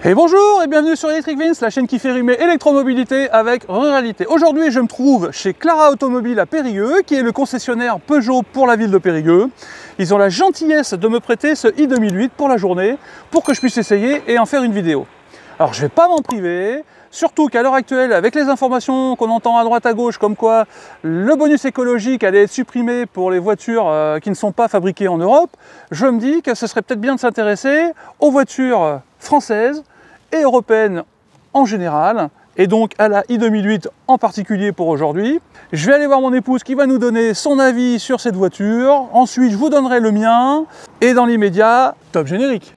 Et bonjour et bienvenue sur Electric Vince, la chaîne qui fait rimer électromobilité avec ruralité. Aujourd'hui, je me trouve chez Clara Automobile à Périgueux, qui est le concessionnaire Peugeot pour la ville de Périgueux. Ils ont la gentillesse de me prêter ce i2008 pour la journée, pour que je puisse essayer et en faire une vidéo. Alors, je ne vais pas m'en priver, surtout qu'à l'heure actuelle, avec les informations qu'on entend à droite à gauche, comme quoi le bonus écologique allait être supprimé pour les voitures qui ne sont pas fabriquées en Europe, je me dis que ce serait peut-être bien de s'intéresser aux voitures françaises et européennes en général, et donc à la i2008 en particulier pour aujourd'hui. Je vais aller voir mon épouse qui va nous donner son avis sur cette voiture, ensuite je vous donnerai le mien, et dans l'immédiat, top générique.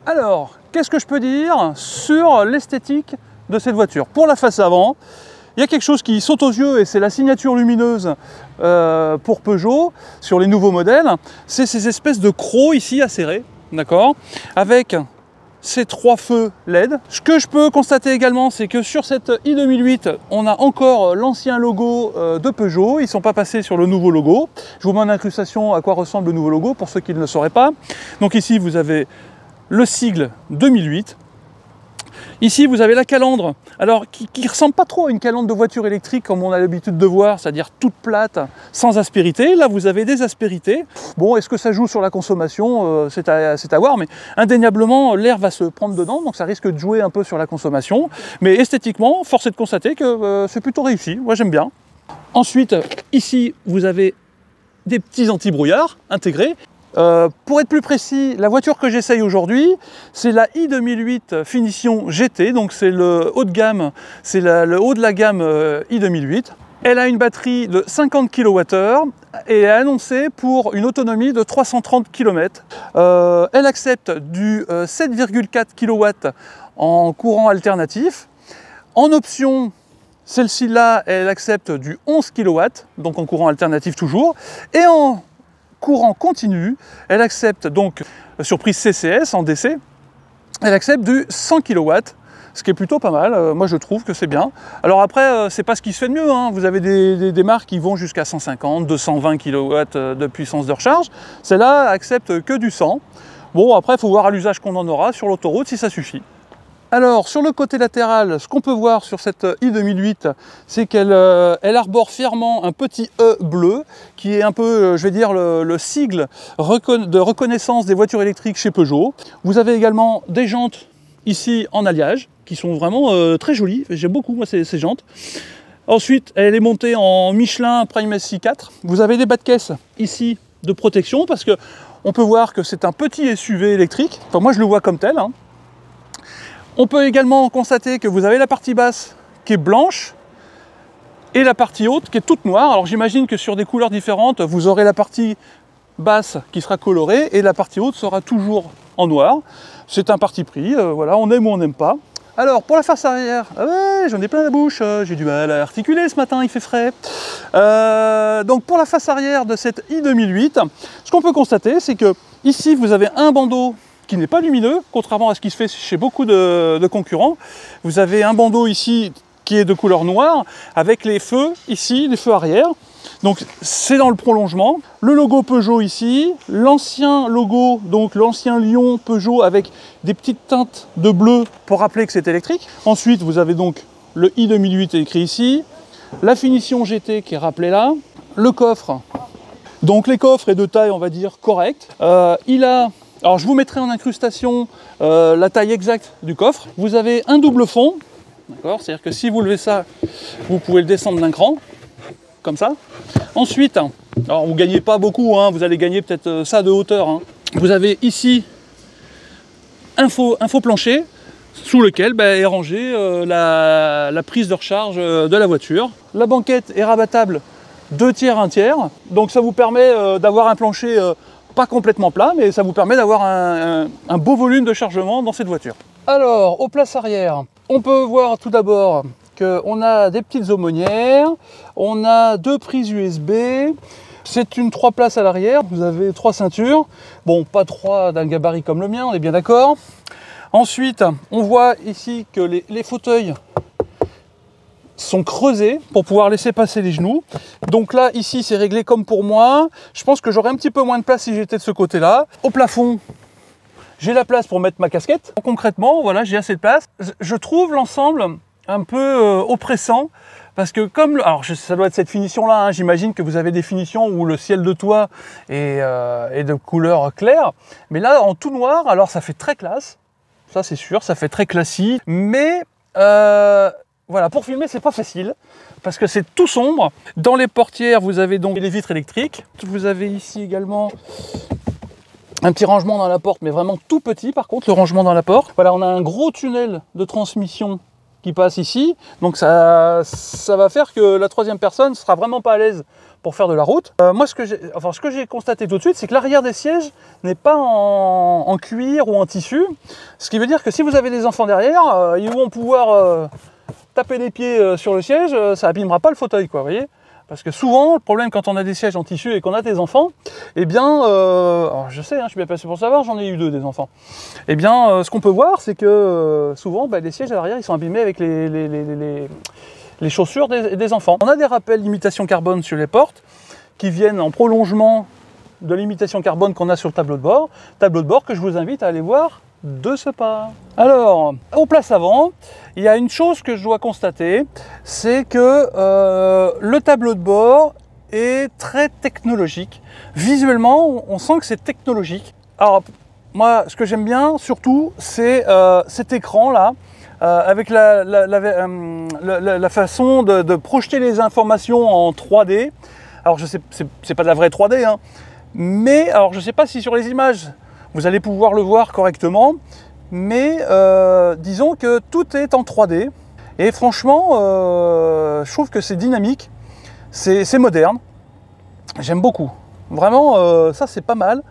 Alors, qu'est-ce que je peux dire sur l'esthétique de cette voiture? Pour la face avant, il y a quelque chose qui saute aux yeux et c'est la signature lumineuse pour Peugeot sur les nouveaux modèles. C'est ces espèces de crocs ici acérés, d'accord, avec ces trois feux LED. Ce que je peux constater également, c'est que sur cette i2008, on a encore l'ancien logo de Peugeot. Ils ne sont pas passés sur le nouveau logo. Je vous mets en incrustation à quoi ressemble le nouveau logo pour ceux qui ne le sauraient pas. Donc ici, vous avez le sigle 2008. Ici, vous avez la calandre, alors qui ressemble pas trop à une calandre de voiture électrique comme on a l'habitude de voir, c'est-à-dire toute plate, sans aspérité. Là, vous avez des aspérités. Bon, est-ce que ça joue sur la consommation? C'est à voir, mais indéniablement, l'air va se prendre dedans, donc ça risque de jouer un peu sur la consommation. Mais esthétiquement, force est de constater que c'est plutôt réussi. Moi, j'aime bien. Ensuite, ici, vous avez des petits anti-brouillards intégrés. Pour être plus précis, la voiture que j'essaye aujourd'hui, c'est la i2008 finition GT, donc c'est le haut de gamme, c'est le haut de la gamme i2008. Elle a une batterie de 50 kWh et est annoncée pour une autonomie de 330 km. Elle accepte du 7,4 kW en courant alternatif. En option, celle-ci-là, elle accepte du 11 kW, donc en courant alternatif toujours. Et en courant continu, elle accepte donc sur prise CCS en DC, elle accepte du 100 kW, ce qui est plutôt pas mal. Moi je trouve que c'est bien. Alors après, c'est pas ce qui se fait de mieux, hein. Vous avez des marques qui vont jusqu'à 150, 220 kW de puissance de recharge. Celle-là accepte que du 100. Bon, après, il faut voir à l'usage qu'on en aura sur l'autoroute si ça suffit. Alors, sur le côté latéral, ce qu'on peut voir sur cette i2008, c'est qu'elle arbore fièrement un petit E bleu, qui est un peu, je vais dire, le sigle de reconnaissance des voitures électriques chez Peugeot. Vous avez également des jantes ici en alliage, qui sont vraiment très jolies. J'aime beaucoup, moi, ces jantes. Ensuite, elle est montée en Michelin Prime SI4. Vous avez des bas de caisse ici de protection, parce que on peut voir que c'est un petit SUV électrique. Enfin, moi, je le vois comme tel, hein. On peut également constater que vous avez la partie basse qui est blanche et la partie haute qui est toute noire. Alors j'imagine que sur des couleurs différentes, vous aurez la partie basse qui sera colorée et la partie haute sera toujours en noir. C'est un parti pris, voilà, on aime ou on n'aime pas. Alors pour la face arrière, ah ouais, j'en ai plein la bouche, j'ai du mal à articuler ce matin, il fait frais. Donc pour la face arrière de cette i2008, ce qu'on peut constater, c'est que ici vous avez un bandeau qui n'est pas lumineux, contrairement à ce qui se fait chez beaucoup de concurrents. Vous avez un bandeau ici qui est de couleur noire, avec les feux ici, les feux arrière. Donc c'est dans le prolongement. Le logo Peugeot ici, l'ancien logo, donc l'ancien lion Peugeot avec des petites teintes de bleu pour rappeler que c'est électrique. Ensuite, vous avez donc le i2008 écrit ici, la finition GT qui est rappelée là, le coffre. Donc les coffres est de taille, on va dire, correcte. Il a Alors je vous mettrai en incrustation la taille exacte du coffre. Vous avez un double fond, d'accord, c'est-à-dire que si vous levez ça, vous pouvez le descendre d'un cran. comme ça. Ensuite, alors vous ne gagnez pas beaucoup, hein, vous allez gagner peut-être ça de hauteur. Hein. Vous avez ici un faux plancher sous lequel est rangée la prise de recharge de la voiture. La banquette est rabattable 2 tiers, 1 tiers. Donc ça vous permet d'avoir un plancher pas complètement plat, mais ça vous permet d'avoir un beau volume de chargement dans cette voiture. Alors, aux places arrière, on peut voir tout d'abord qu'on a des petites aumônières, on a 2 prises USB, c'est une 3 places à l'arrière, vous avez 3 ceintures, bon, pas 3 d'un gabarit comme le mien, on est bien d'accord. Ensuite, on voit ici que les fauteuils sont creusés pour pouvoir laisser passer les genoux. Donc là, ici, c'est réglé comme pour moi. Je pense que j'aurais un petit peu moins de place si j'étais de ce côté-là. Au plafond, j'ai la place pour mettre ma casquette. Concrètement, voilà, j'ai assez de place. Je trouve l'ensemble un peu oppressant parce que comme... Alors, ça doit être cette finition-là. Hein, j'imagine que vous avez des finitions où le ciel de toit est de couleur claire. Mais là, en tout noir, alors ça fait très classe. Ça, c'est sûr, ça fait très classique. Mais... voilà, pour filmer, c'est pas facile parce que c'est tout sombre. Dans les portières, vous avez donc les vitres électriques. Vous avez ici également un petit rangement dans la porte, mais vraiment tout petit par contre, le rangement dans la porte. Voilà, on a un gros tunnel de transmission qui passe ici. Donc ça va faire que la troisième personne sera vraiment pas à l'aise pour faire de la route. Moi, ce que j'ai constaté tout de suite, c'est que l'arrière des sièges n'est pas en cuir ou en tissu. Ce qui veut dire que si vous avez des enfants derrière, ils vont pouvoir... taper les pieds sur le siège, ça abîmera pas le fauteuil, quoi, vous voyez. Parce que souvent, le problème quand on a des sièges en tissu et qu'on a des enfants, eh bien, alors je sais, hein, je suis bien placé pour le savoir, j'en ai eu 2 des enfants. Eh bien, ce qu'on peut voir, c'est que souvent, les sièges à l'arrière, ils sont abîmés avec les chaussures des enfants. On a des rappels d'imitation carbone sur les portes qui viennent en prolongement de l'imitation carbone qu'on a sur le tableau de bord que je vous invite à aller voir de ce pas. Alors, aux places avant, il y a une chose que je dois constater, c'est que le tableau de bord est très technologique. Visuellement, on sent que c'est technologique. Alors, moi, ce que j'aime bien, surtout, c'est cet écran-là, avec la façon de projeter les informations en 3D. Alors, je sais, c'est pas de la vraie 3D, hein, mais alors, je sais pas si sur les images, vous allez pouvoir le voir correctement, mais disons que tout est en 3D et franchement je trouve que c'est dynamique, c'est moderne, j'aime beaucoup. Vraiment ça c'est pas mal,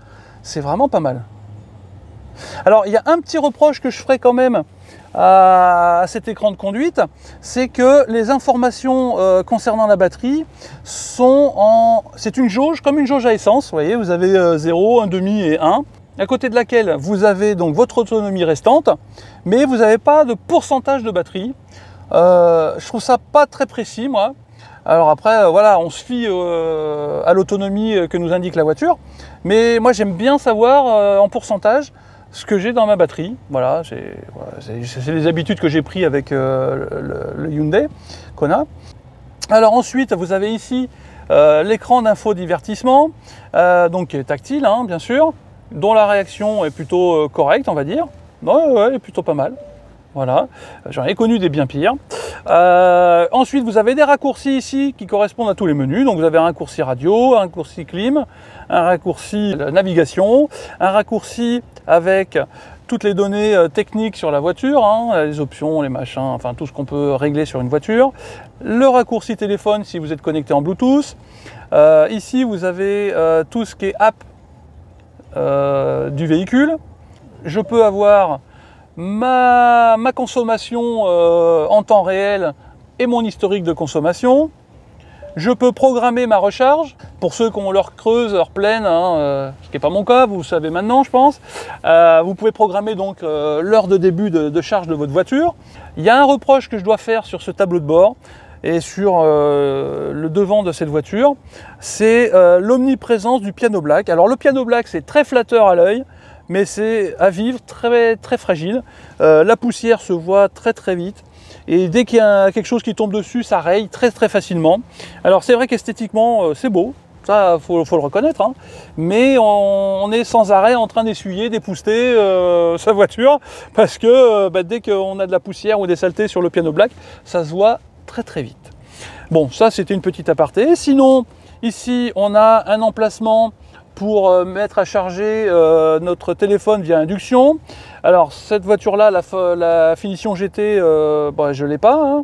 c'est vraiment pas mal. Alors il y a un petit reproche que je ferai quand même à cet écran de conduite, c'est que les informations concernant la batterie sont en... C'est une jauge, comme une jauge à essence, vous voyez, vous avez 0, 1,5 et 1. À côté de laquelle vous avez donc votre autonomie restante, mais vous n'avez pas de pourcentage de batterie. Je trouve ça pas très précis, moi. Alors après, voilà, on se fie à l'autonomie que nous indique la voiture, mais moi j'aime bien savoir en pourcentage ce que j'ai dans ma batterie. Voilà, c'est les habitudes que j'ai prises avec le Hyundai Kona. Alors ensuite, vous avez ici l'écran d'infodivertissement, donc qui est tactile, hein, bien sûr, dont la réaction est plutôt correcte, on va dire. Ouais, elle est plutôt pas mal. Voilà, j'en ai connu des bien pires. Ensuite, vous avez des raccourcis ici qui correspondent à tous les menus. Donc, vous avez un raccourci radio, un raccourci clim, un raccourci navigation, un raccourci avec toutes les données techniques sur la voiture, hein, les options, les machins, enfin tout ce qu'on peut régler sur une voiture. Le raccourci téléphone si vous êtes connecté en Bluetooth. Ici, vous avez tout ce qui est app du véhicule. Je peux avoir ma consommation en temps réel et mon historique de consommation. Je peux programmer ma recharge pour ceux qui ont leur creuse, leur pleine, hein, ce qui n'est pas mon cas, vous le savez maintenant je pense. Vous pouvez programmer donc l'heure de début de charge de votre voiture. Il y a un reproche que je dois faire sur ce tableau de bord et sur le devant de cette voiture, c'est l'omniprésence du piano black. Alors le piano black c'est très flatteur à l'œil, mais c'est à vivre, très, très fragile. La poussière se voit très très vite. Et dès qu'il y a quelque chose qui tombe dessus, ça raye très très facilement. Alors c'est vrai qu'esthétiquement, c'est beau, ça faut le reconnaître, hein. Mais on est sans arrêt en train d'essuyer, d'épousseter sa voiture, parce que dès qu'on a de la poussière ou des saletés sur le piano black, ça se voit très très vite. Bon, ça c'était une petite aparté. Sinon, ici on a un emplacement pour mettre à charger notre téléphone via induction. Alors cette voiture-là, la finition GT, bah, je ne l'ai pas. Hein.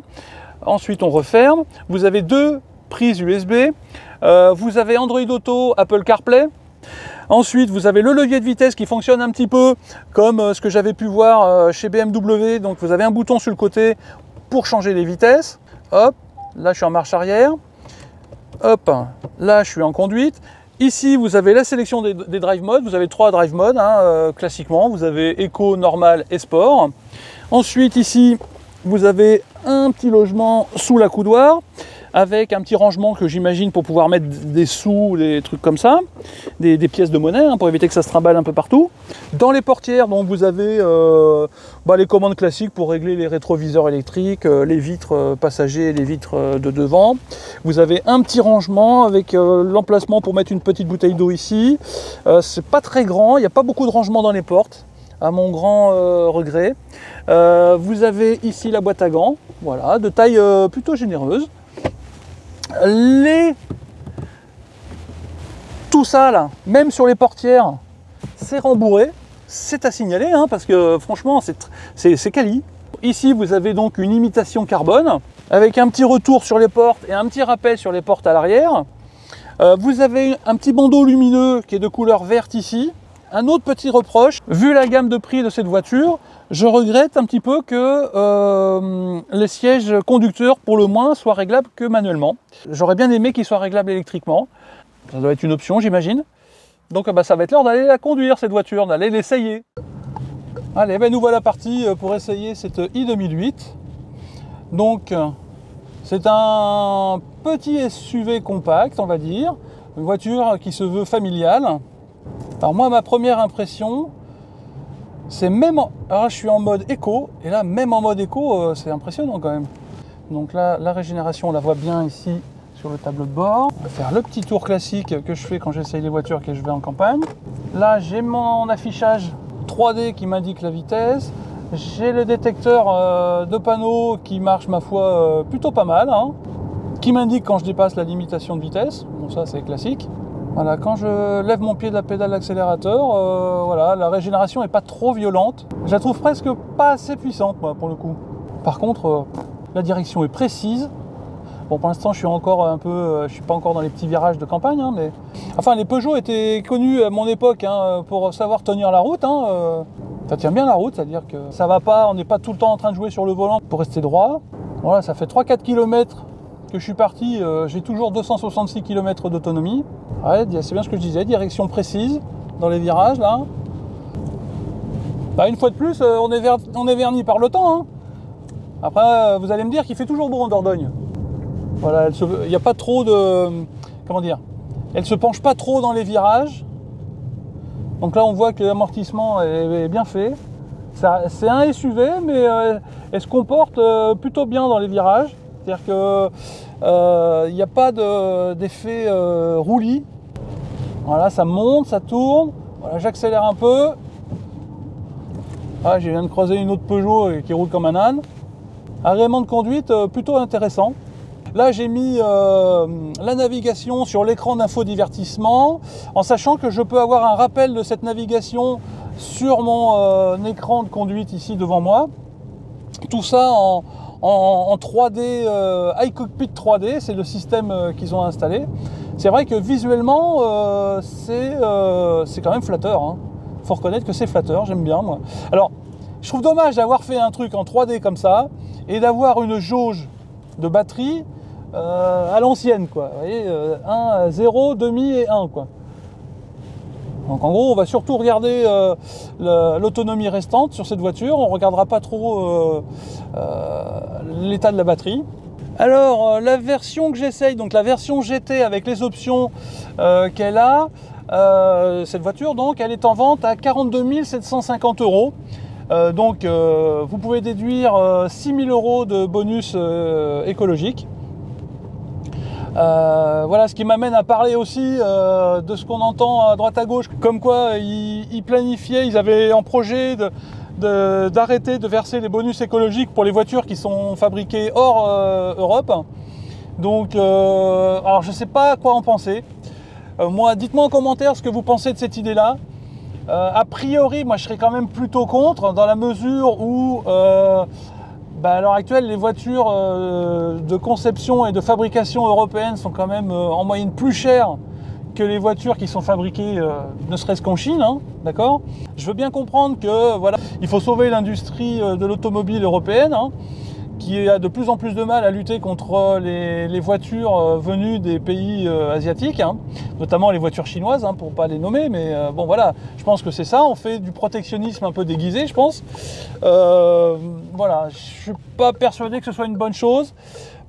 Ensuite on referme. Vous avez deux prises USB. Vous avez Android Auto, Apple CarPlay. Ensuite, vous avez le levier de vitesse qui fonctionne un petit peu comme ce que j'avais pu voir chez BMW. Donc vous avez un bouton sur le côté pour changer les vitesses. Hop, là je suis en marche arrière. Hop, là je suis en conduite. Ici, vous avez la sélection des drive modes. Vous avez 3 drive modes, hein, classiquement. Vous avez Eco, Normal et Sport. Ensuite, ici, vous avez un petit logement sous la coudoir avec un petit rangement que j'imagine pour pouvoir mettre des sous, des trucs comme ça, des pièces de monnaie, hein, pour éviter que ça se trimballe un peu partout. Dans les portières, donc, vous avez les commandes classiques pour régler les rétroviseurs électriques, les vitres passagers et les vitres de devant. Vous avez un petit rangement avec l'emplacement pour mettre une petite bouteille d'eau ici. C'est pas très grand, il n'y a pas beaucoup de rangement dans les portes, à mon grand regret. Vous avez ici la boîte à gants, voilà, de taille plutôt généreuse. Tout ça là, même sur les portières, c'est rembourré, c'est à signaler, hein, parce que franchement c'est quali. Ici vous avez donc une imitation carbone avec un petit retour sur les portes et un petit rappel sur les portes à l'arrière. Vous avez un petit bandeau lumineux qui est de couleur verte ici. Un autre petit reproche, vu la gamme de prix de cette voiture, je regrette un petit peu que les sièges conducteurs, pour le moins, soient réglables que manuellement. J'aurais bien aimé qu'ils soient réglables électriquement. Ça doit être une option, j'imagine. Donc ça va être l'heure d'aller la conduire, cette voiture, d'aller l'essayer. Allez, nous voilà partis pour essayer cette i2008. Donc, c'est un petit SUV compact, on va dire. Une voiture qui se veut familiale. Alors moi, ma première impression, c'est même... Alors je suis en mode éco, et là, même en mode éco, c'est impressionnant quand même. Donc là, la régénération, on la voit bien ici sur le tableau de bord. On va faire le petit tour classique que je fais quand j'essaye les voitures que je vais en campagne. Là, j'ai mon affichage 3D qui m'indique la vitesse. J'ai le détecteur de panneaux qui marche, ma foi, plutôt pas mal, hein, qui m'indique quand je dépasse la limitation de vitesse. Bon, ça, c'est classique. Voilà, quand je lève mon pied de la pédale d'accélérateur, voilà, la régénération n'est pas trop violente. Je la trouve presque pas assez puissante, moi, pour le coup. Par contre, la direction est précise. Bon, pour l'instant, je suis encore un peu, je suis pas encore dans les petits virages de campagne, hein, mais enfin, les Peugeot étaient connus à mon époque, hein, pour savoir tenir la route. Hein, ça tient bien la route, c'est-à-dire que ça va pas, on n'est pas tout le temps en train de jouer sur le volant pour rester droit. Voilà, ça fait 3-4 km que je suis parti, j'ai toujours 266 km d'autonomie. Ouais, c'est bien ce que je disais, direction précise dans les virages là. Bah, une fois de plus, on est verni par le temps. Hein. Après, vous allez me dire qu'il fait toujours beau en Dordogne. Voilà, il n'y a pas trop de... Comment dire? Elle se penche pas trop dans les virages. Donc là, on voit que l'amortissement est bien fait. C'est un SUV, mais elle se comporte plutôt bien dans les virages. C'est-à-dire qu'il n'y a pas d'effet roulis. Voilà, ça monte, ça tourne. Voilà, j'accélère un peu. Ah, je viens de croiser une autre Peugeot qui roule comme un âne. Agrément de conduite plutôt intéressant. Là, j'ai mis la navigation sur l'écran d'infodivertissement, en sachant que je peux avoir un rappel de cette navigation sur mon écran de conduite ici devant moi. Tout ça en 3D, iCockpit 3D, c'est le système qu'ils ont installé. C'est vrai que visuellement, c'est quand même flatteur. Hein. Faut reconnaître que c'est flatteur, j'aime bien moi. Alors, je trouve dommage d'avoir fait un truc en 3D comme ça et d'avoir une jauge de batterie à l'ancienne, quoi. Vous voyez, 1, 0, demi et 1, quoi. Donc en gros, on va surtout regarder l'autonomie restante sur cette voiture. On ne regardera pas trop l'état de la batterie. Alors, la version que j'essaye, donc la version GT avec les options qu'elle a, cette voiture, donc, elle est en vente à 42 750 €. Donc, vous pouvez déduire 6 000 € de bonus écologique. Voilà, ce qui m'amène à parler aussi de ce qu'on entend à droite à gauche, comme quoi ils planifiaient, ils avaient en projet d'arrêter de verser les bonus écologiques pour les voitures qui sont fabriquées hors Europe. Donc, alors je ne sais pas quoi en penser. Moi, dites-moi en commentaire ce que vous pensez de cette idée-là. A priori, moi je serais quand même plutôt contre, dans la mesure où à l'heure actuelle, les voitures de conception et de fabrication européennes sont quand même en moyenne plus chères que les voitures qui sont fabriquées ne serait-ce qu'en Chine, hein, d'accord? Je veux bien comprendre que voilà, il faut sauver l'industrie de l'automobile européenne, hein, qui a de plus en plus de mal à lutter contre les voitures venues des pays asiatiques, hein, notamment les voitures chinoises, hein, pour ne pas les nommer, mais bon voilà, je pense que c'est ça, on fait du protectionnisme un peu déguisé, je pense. Voilà, je ne suis pas persuadé que ce soit une bonne chose,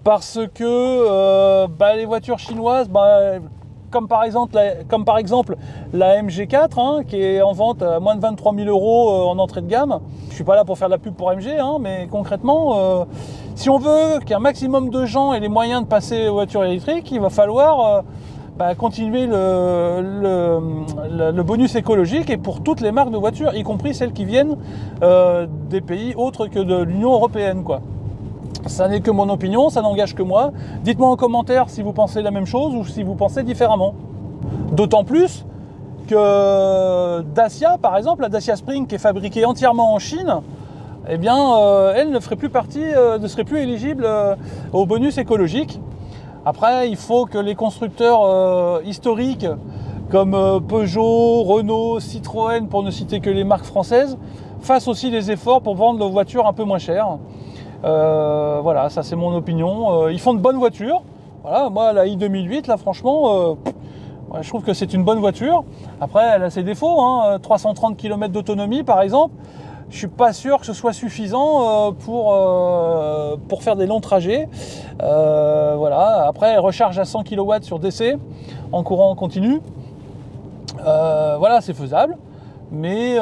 parce que les voitures chinoises, comme par exemple la MG4, hein, qui est en vente à moins de 23 000 € en entrée de gamme. Je ne suis pas là pour faire de la pub pour MG, hein, mais concrètement, si on veut qu'un maximum de gens aient les moyens de passer aux voitures électriques, il va falloir continuer le bonus écologique, et pour toutes les marques de voitures, y compris celles qui viennent des pays autres que de l'Union européenne, quoi. Ça n'est que mon opinion, ça n'engage que moi. Dites-moi en commentaire si vous pensez la même chose ou si vous pensez différemment. D'autant plus que Dacia, par exemple, la Dacia Spring qui est fabriquée entièrement en Chine, eh bien, elle ne ferait plus partie, ne serait plus éligible au bonus écologique. Après, il faut que les constructeurs historiques comme Peugeot, Renault, Citroën, pour ne citer que les marques françaises, fassent aussi des efforts pour vendre leurs voitures un peu moins chères. Voilà, ça c'est mon opinion. Ils font de bonnes voitures. Voilà, moi la i2008, là franchement, je trouve que c'est une bonne voiture. Après, elle a ses défauts, hein, 330 km d'autonomie par exemple. Je suis pas sûr que ce soit suffisant pour faire des longs trajets. Voilà. Après, elle recharge à 100 kW sur DC en courant continu. Voilà, c'est faisable. Mais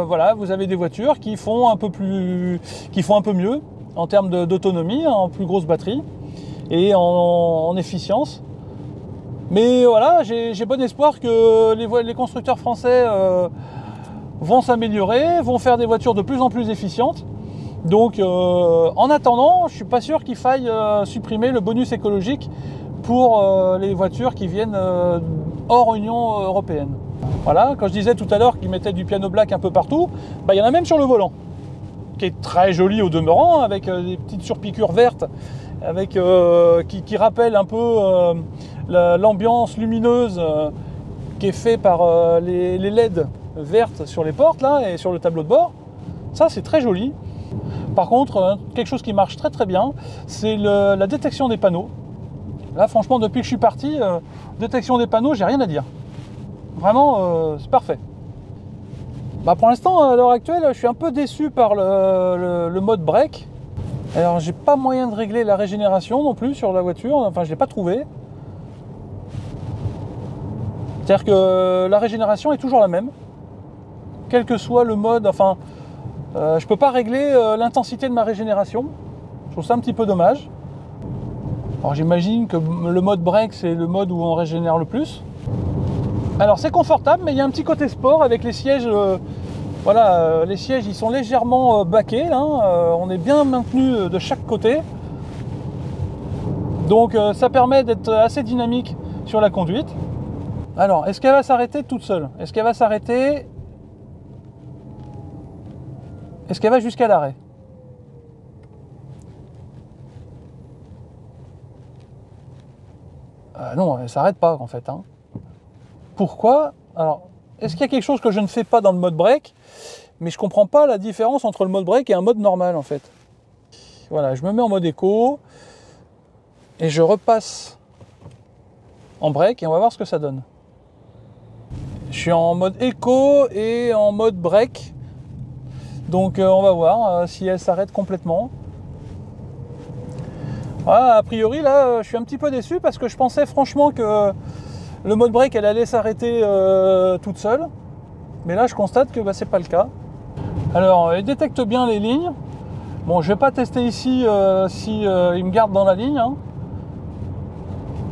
voilà, vous avez des voitures qui font un peu mieux en termes d'autonomie, en plus grosse batterie et en efficience. Mais voilà, j'ai bon espoir que les constructeurs français vont s'améliorer, vont faire des voitures de plus en plus efficientes. Donc en attendant, je ne suis pas sûr qu'il faille supprimer le bonus écologique pour les voitures qui viennent hors Union européenne. Voilà, quand je disais tout à l'heure qu'ils mettaient du piano black un peu partout, il y en a même sur le volant, qui est très joli au demeurant, avec des petites surpiqûres vertes, avec, qui rappellent un peu l'ambiance lumineuse qui est faite par les LED vertes sur les portes là, et sur le tableau de bord. Ça, c'est très joli. Par contre, quelque chose qui marche très très bien, c'est la détection des panneaux. Là, franchement, depuis que je suis parti, détection des panneaux, j'ai rien à dire. Vraiment, c'est parfait. Pour l'instant, à l'heure actuelle, je suis un peu déçu par le mode break. Alors, j'ai pas moyen de régler la régénération non plus sur la voiture. Enfin, je l'ai pas trouvé. C'est-à-dire que la régénération est toujours la même, quel que soit le mode. Enfin, je peux pas régler l'intensité de ma régénération. Je trouve ça un petit peu dommage. Alors, j'imagine que le mode break, c'est le mode où on régénère le plus. Alors c'est confortable, mais il y a un petit côté sport avec les sièges. Voilà, les sièges ils sont légèrement baqués, hein, on est bien maintenu de chaque côté. Donc ça permet d'être assez dynamique sur la conduite. Alors, est-ce qu'elle va s'arrêter toute seule? Est-ce qu'elle va s'arrêter? Est-ce qu'elle va jusqu'à l'arrêt? Non, elle ne s'arrête pas en fait, hein. Pourquoi? Alors, est-ce qu'il y a quelque chose que je ne fais pas dans le mode break? Mais je ne comprends pas la différence entre le mode break et un mode normal en fait. Voilà, je me mets en mode éco et je repasse en break et on va voir ce que ça donne. Je suis en mode éco et en mode break. Donc on va voir si elle s'arrête complètement. Voilà, a priori là, je suis un petit peu déçu parce que je pensais franchement que le mode break, elle allait s'arrêter toute seule. Mais là, je constate que c'est pas le cas. Alors, elle détecte bien les lignes. Bon, je vais pas tester ici si il me garde dans la ligne. Hein,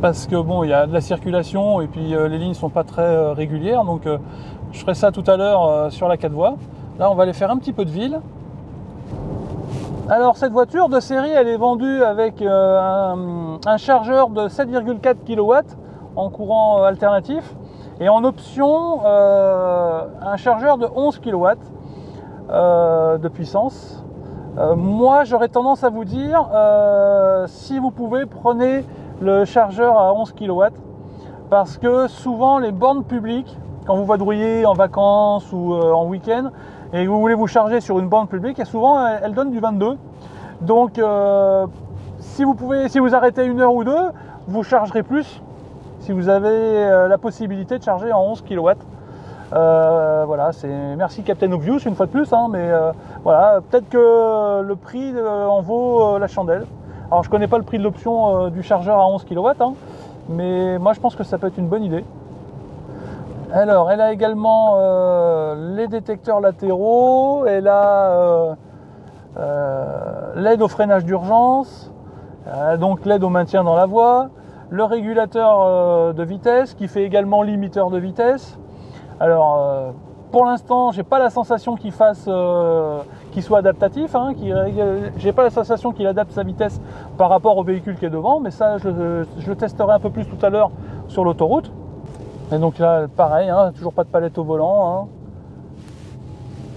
parce que bon, il y a de la circulation et puis les lignes sont pas très régulières. Donc, je ferai ça tout à l'heure sur la 4 voies. Là, on va aller faire un petit peu de ville. Alors cette voiture de série, elle est vendue avec un chargeur de 7,4 kW en courant alternatif et en option un chargeur de 11 kW de puissance. Moi j'aurais tendance à vous dire, si vous pouvez, prenez le chargeur à 11 kW parce que souvent les bornes publiques, quand vous vadrouillez en vacances ou en week-end et que vous voulez vous charger sur une borne publique, et souvent elle donne du 22. Donc si vous arrêtez une heure ou deux, vous chargerez plus si vous avez la possibilité de charger en 11 kW. Voilà, merci Captain Obvious une fois de plus, hein, mais voilà, peut-être que le prix en vaut la chandelle. Alors je connais pas le prix de l'option du chargeur à 11 kW, hein, mais moi je pense que ça peut être une bonne idée. Alors elle a également les détecteurs latéraux, elle a l'aide au freinage d'urgence, donc l'aide au maintien dans la voie, le régulateur de vitesse qui fait également limiteur de vitesse. Alors pour l'instant j'ai pas la sensation qu'il soit adaptatif, hein, j'ai pas la sensation qu'il adapte sa vitesse par rapport au véhicule qui est devant, mais ça je le testerai un peu plus tout à l'heure sur l'autoroute. Et donc là pareil, hein, toujours pas de palette au volant, hein.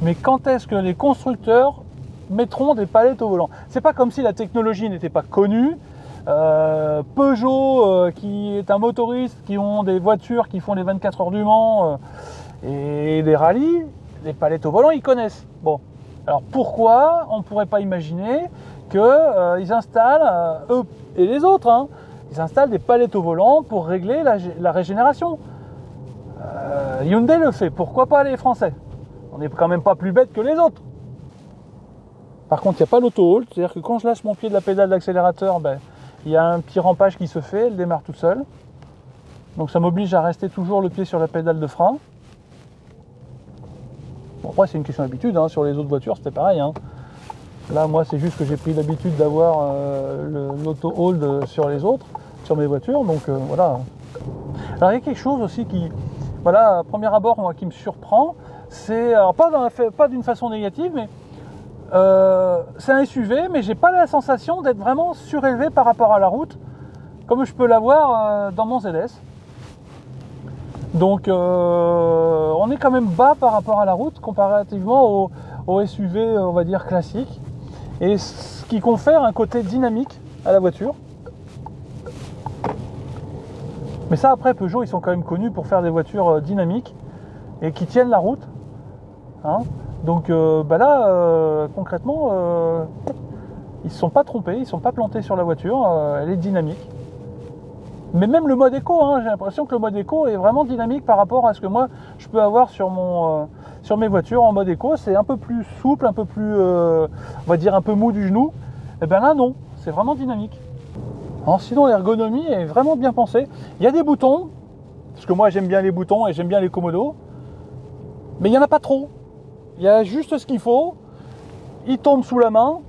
Mais quand est-ce que les constructeurs mettront des palettes au volant? C'est pas comme si la technologie n'était pas connue. Peugeot, qui est un motoriste, qui ont des voitures qui font les 24 heures du Mans et des rallyes, les palettes au volant, ils connaissent. Bon, alors pourquoi on ne pourrait pas imaginer qu'ils installent, eux et les autres, hein, ils installent des palettes au volant pour régler la régénération. Hyundai le fait, pourquoi pas les Français? On n'est quand même pas plus bêtes que les autres. Par contre, il n'y a pas l'auto-hold, c'est-à-dire que quand je lâche mon pied de la pédale d'accélérateur, il y a un petit rampage qui se fait, elle démarre toute seule. Donc ça m'oblige à rester toujours le pied sur la pédale de frein. Bon, après c'est une question d'habitude, hein. Sur les autres voitures c'était pareil, hein. Là moi c'est juste que j'ai pris l'habitude d'avoir l'auto-hold sur les autres, sur mes voitures, donc voilà. Alors il y a quelque chose aussi qui, voilà, à premier abord, moi, qui me surprend, c'est, alors pas d'une façon négative, mais c'est un SUV, mais j'ai pas la sensation d'être vraiment surélevé par rapport à la route, comme je peux l'avoir dans mon ZS. Donc on est quand même bas par rapport à la route, comparativement au SUV, on va dire, classique. Et ce qui confère un côté dynamique à la voiture. Mais ça, après, Peugeot, ils sont quand même connus pour faire des voitures dynamiques et qui tiennent la route, hein. Donc là, concrètement, ils ne se sont pas trompés, ils ne sont pas plantés sur la voiture, elle est dynamique. Mais même le mode éco, hein, j'ai l'impression que le mode éco est vraiment dynamique par rapport à ce que moi je peux avoir sur mes voitures en mode éco. C'est un peu plus souple, un peu plus, on va dire un peu mou du genou. Et bien là non, c'est vraiment dynamique. Alors sinon l'ergonomie est vraiment bien pensée. Il y a des boutons, parce que moi j'aime bien les boutons et j'aime bien les commodos, mais il n'y en a pas trop. Il y a juste ce qu'il faut, il tombe sous la main,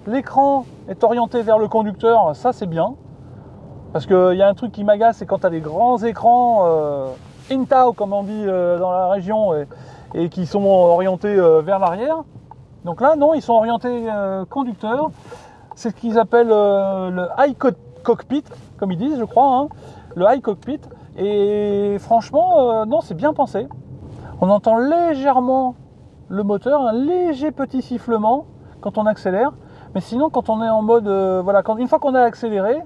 l'écran est orienté vers le conducteur, ça c'est bien. Parce qu'il y a un truc qui m'agace, c'est quand tu as des grands écrans Intao, comme on dit dans la région, et qui sont orientés vers l'arrière. Donc là, non, ils sont orientés conducteur. C'est ce qu'ils appellent le high cockpit, comme ils disent, je crois, hein, le high cockpit. Et franchement, non, c'est bien pensé. On entend légèrement le moteur, un léger petit sifflement quand on accélère. Mais sinon, quand on est en mode, voilà, une fois qu'on a accéléré,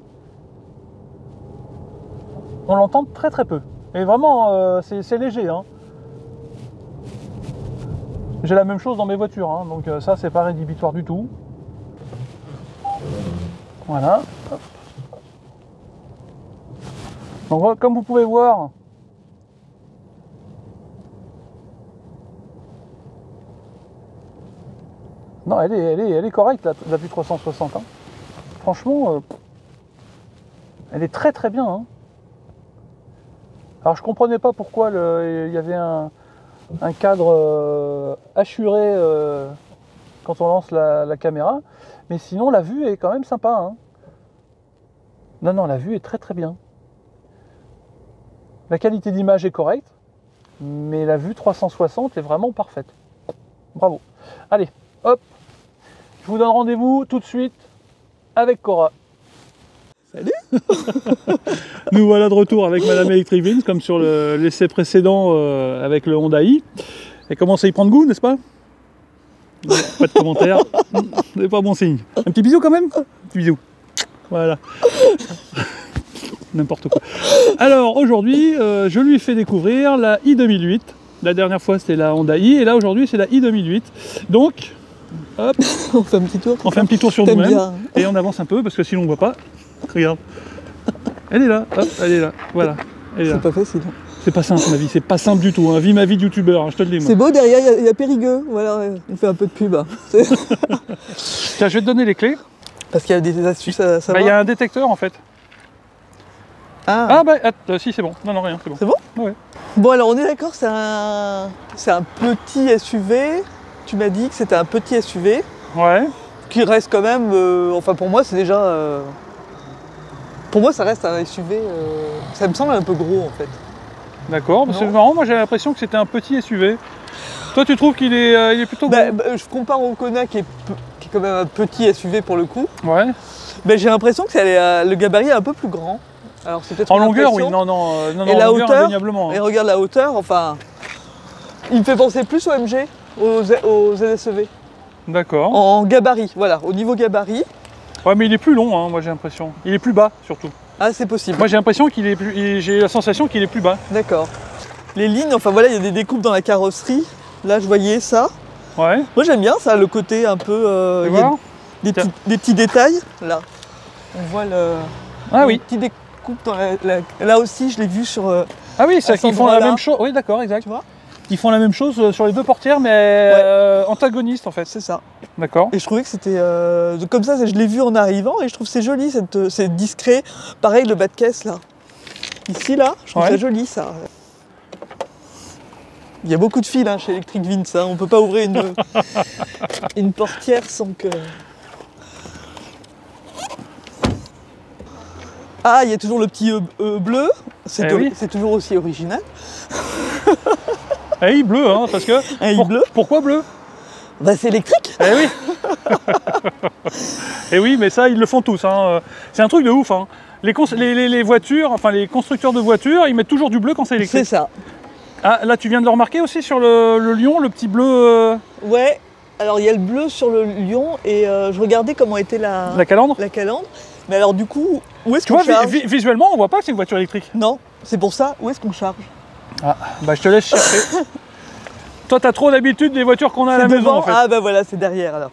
on l'entend très très peu. Et vraiment, c'est léger, hein. J'ai la même chose dans mes voitures, hein, donc ça c'est pas rédhibitoire du tout. Voilà. Donc comme vous pouvez voir, non, elle est correcte la vue 360, hein. Franchement, elle est très très bien, hein. Alors je comprenais pas pourquoi il y avait un cadre assuré quand on lance la caméra, mais sinon la vue est quand même sympa, hein. Non, la vue est très très bien. La qualité d'image est correcte, mais la vue 360 est vraiment parfaite. Bravo. Allez, hop, Je vous donne rendez-vous tout de suite avec Cora. Salut. Nous voilà de retour avec Madame Electric Vince, comme sur l'essai précédent avec le Honda i. Elle commence à y prendre goût, n'est-ce pas? Pas de commentaire, c'est pas bon signe. Un petit bisou quand même? Un petit bisou. Voilà. N'importe quoi. Alors aujourd'hui, je lui ai fait découvrir la i 2008. La dernière fois c'était la Honda i et là aujourd'hui c'est la i 2008. Donc, hop, on fait un petit tour. on fait un petit tour sur nous-mêmes et on avance un peu parce que sinon on voit pas. Regarde. Elle est là, hop, elle est là. Voilà. C'est pas facile. C'est pas simple ma vie, c'est pas simple du tout. Hein. Vis ma vie de youtubeur, hein, je te le dis. C'est beau, derrière il y a Périgueux. Voilà, on fait un peu de pub. Hein. Tiens, je vais te donner les clés. Parce qu'il y a des astuces à savoir. Il y a un détecteur en fait. Ah bah si c'est bon. Non non rien, c'est bon. C'est bon? Ouais. Bon alors on est d'accord, c'est un petit SUV. Tu m'as dit que c'était un petit SUV. Ouais. Qui reste quand même, enfin pour moi c'est déjà... pour moi ça reste un SUV, ça me semble un peu gros en fait. D'accord, c'est marrant, moi j'ai l'impression que c'était un petit SUV. Toi tu trouves qu'il est, il est plutôt gros? Je compare au Kona qui est quand même un petit SUV pour le coup. Ouais. J'ai l'impression que le gabarit est un peu plus grand. Alors c'est peut-être en longueur, oui, non, et la longueur, hauteur, indéniablement, hein. Et regarde la hauteur, enfin... Il me fait penser plus au MG, aux ZSEV. D'accord. En gabarit, voilà, au niveau gabarit. Ouais, mais il est plus long, hein, moi j'ai l'impression. Il est plus bas surtout. Ah, c'est possible. Moi j'ai l'impression qu'il est plus... J'ai la sensation qu'il est plus bas. D'accord. Les lignes, enfin voilà, il y a des découpes dans la carrosserie. Là, je voyais ça. Ouais. Moi j'aime bien ça, le côté un peu... il y a des petits détails, là. On voit les petits découpes dans là aussi, je l'ai vu sur... ah oui, c'est qu'ils font la même chose. Oui, d'accord, exact. Tu vois ? Ils font la même chose sur les deux portières, mais antagonistes en fait. C'est ça. D'accord. Et je trouvais que c'était comme ça, je l'ai vu en arrivant et je trouve que c'est joli, c'est discret. Pareil, le bas de caisse là. Ici là, je trouve ça joli ça. Il y a beaucoup de fils hein, chez Electric Vince, hein. On peut pas ouvrir une portière sans que... Ah, il y a toujours le petit bleu, c'est toujours aussi original. Un i bleu, hein, parce que... Un i bleu. Pourquoi bleu? Bah c'est électrique. Eh oui. Et oui, mais ça, ils le font tous. Hein. C'est un truc de ouf. Hein. Les voitures, enfin les constructeurs de voitures, ils mettent toujours du bleu quand c'est électrique. C'est ça. Ah, là, tu viens de le remarquer aussi sur le lion, le petit bleu... Ouais, alors il y a le bleu sur le lion et je regardais comment était la calandre. La calandre. Mais alors du coup, où est-ce qu'on charge? charge? Visuellement, on voit pas que c'est une voiture électrique. Non, c'est pour ça, où est-ce qu'on charge? Ah, bah je te laisse chercher. Toi, t'as trop d'habitude des voitures qu'on a à la maison en fait. Ah bah voilà, c'est derrière alors.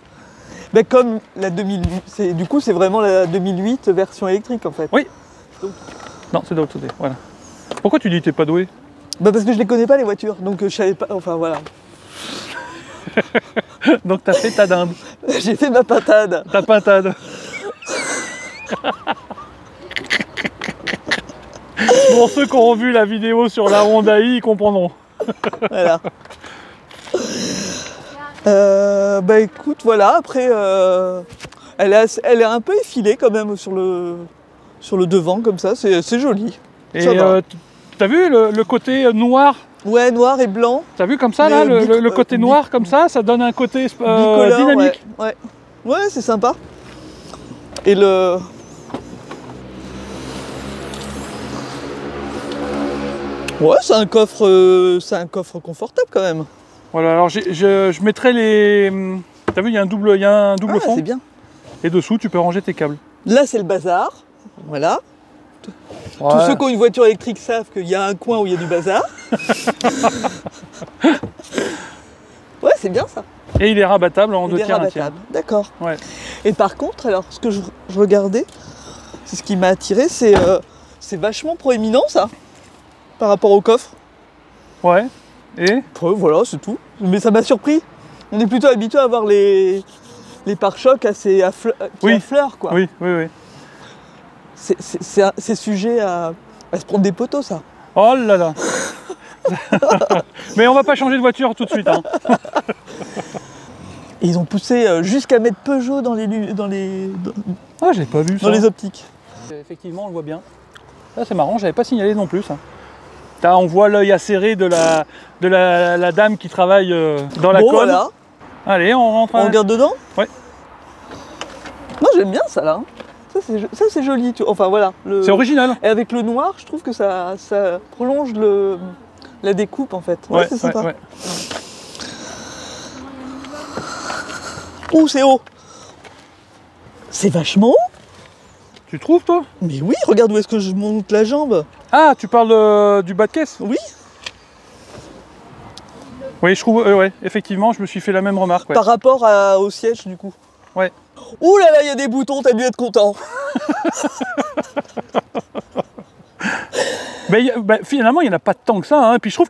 Bah, comme la 2008, du coup c'est vraiment la 2008 version électrique en fait. Oui. Donc... Non, c'est de l'autre côté, voilà. Pourquoi tu dis que t'es pas doué? Bah parce que je les connais pas les voitures, donc je savais pas, enfin voilà. Donc t'as fait ta dinde. J'ai fait ma pintade. Ta pintade. Pour ceux qui auront vu la vidéo sur la Honda i, ils comprendront. Voilà. Bah écoute, voilà, après, elle est un peu effilée quand même sur le devant, comme ça, c'est joli. Et t'as vu le côté noir? Ouais, noir et blanc. T'as vu comme ça, là, le côté noir comme ça donne un côté dynamique. Ouais, c'est sympa. Et le... Ouais, c'est un coffre confortable quand même. Voilà, alors je mettrai les... T'as vu, il y a un double fond. C'est bien. Et dessous, tu peux ranger tes câbles. Là, c'est le bazar. Voilà. Ouais. Tous ceux qui ont une voiture électrique savent qu'il y a un coin où il y a du bazar. Ouais, c'est bien ça. Et il est rabattable en 2 tiers, 1 tiers. D'accord. Ouais. Et par contre, alors, ce que je regardais, c'est ce qui m'a attiré, c'est vachement proéminent ça, par rapport au coffre. Ouais. Et voilà, c'est tout. Mais ça m'a surpris. On est plutôt habitué à voir les pare-chocs assez à fleurs, quoi. Oui, oui, oui. C'est sujet à se prendre des poteaux, ça. Oh là là. Mais on va pas changer de voiture tout de suite. Hein. Et ils ont poussé jusqu'à mettre Peugeot dans les Ah, j'ai pas vu ça. Dans les optiques. Effectivement, on le voit bien. Ça, c'est marrant, j'avais pas signalé non plus ça. Là, on voit l'œil acéré de la dame qui travaille dans la colle. Voilà. Allez, on rentre. On regarde dedans? Ouais. Moi j'aime bien ça là. Ça c'est joli. Enfin voilà. C'est original. Et avec le noir, je trouve que ça prolonge la découpe en fait. Ouais, c'est sympa. Ouais. Ouh, c'est haut. C'est vachement haut. Tu trouves toi? Mais oui, regarde où est-ce que je monte la jambe. Ah, tu parles du bas de caisse? Oui. Oui, je trouve, ouais, effectivement, je me suis fait la même remarque. Ouais. Par rapport au siège, du coup. Ouais. Ouh là là, il y a des boutons, t'as dû être content. Mais finalement, il n'y en a pas tant que ça. Hein. Puis je trouve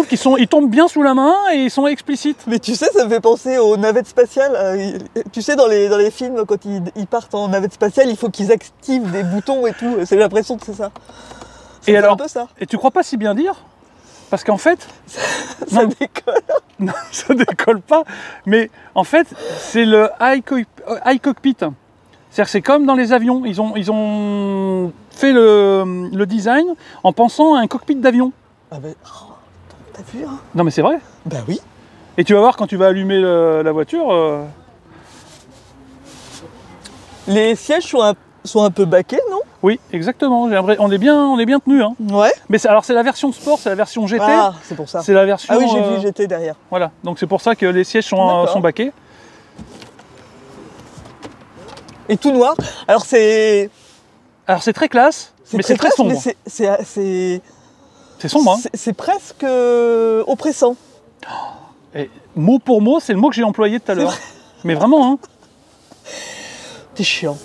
qu'ils tombent bien sous la main et ils sont explicites. Mais tu sais, ça me fait penser aux navettes spatiales. Tu sais, dans les films, quand ils partent en navette spatiale, il faut qu'ils activent des boutons et tout. J'ai l'impression que c'est ça. Et alors, un peu ça. Et tu crois pas si bien dire? Parce qu'en fait... ça décolle. Non, ça décolle pas. Mais en fait, c'est le high cockpit. C'est-à-dire c'est comme dans les avions. Ils ont fait le design en pensant à un cockpit d'avion. Ah ben, t'as vu hein? Non mais c'est vrai. Bah oui. Et tu vas voir quand tu vas allumer la voiture... Les sièges sont un peu baqués, non? Oui, exactement. On est bien tenus. Hein. Ouais. Mais c'est la version sport, c'est la version GT. Ah, c'est pour ça. C'est la version... Ah oui, j'ai vu GT derrière. Voilà, donc c'est pour ça que les sièges sont baqués. Et tout noir. Alors c'est très classe, mais c'est très sombre. C'est sombre, hein. C'est presque oppressant. Et mot pour mot, c'est le mot que j'ai employé tout à l'heure. Mais vraiment, hein. T'es chiant.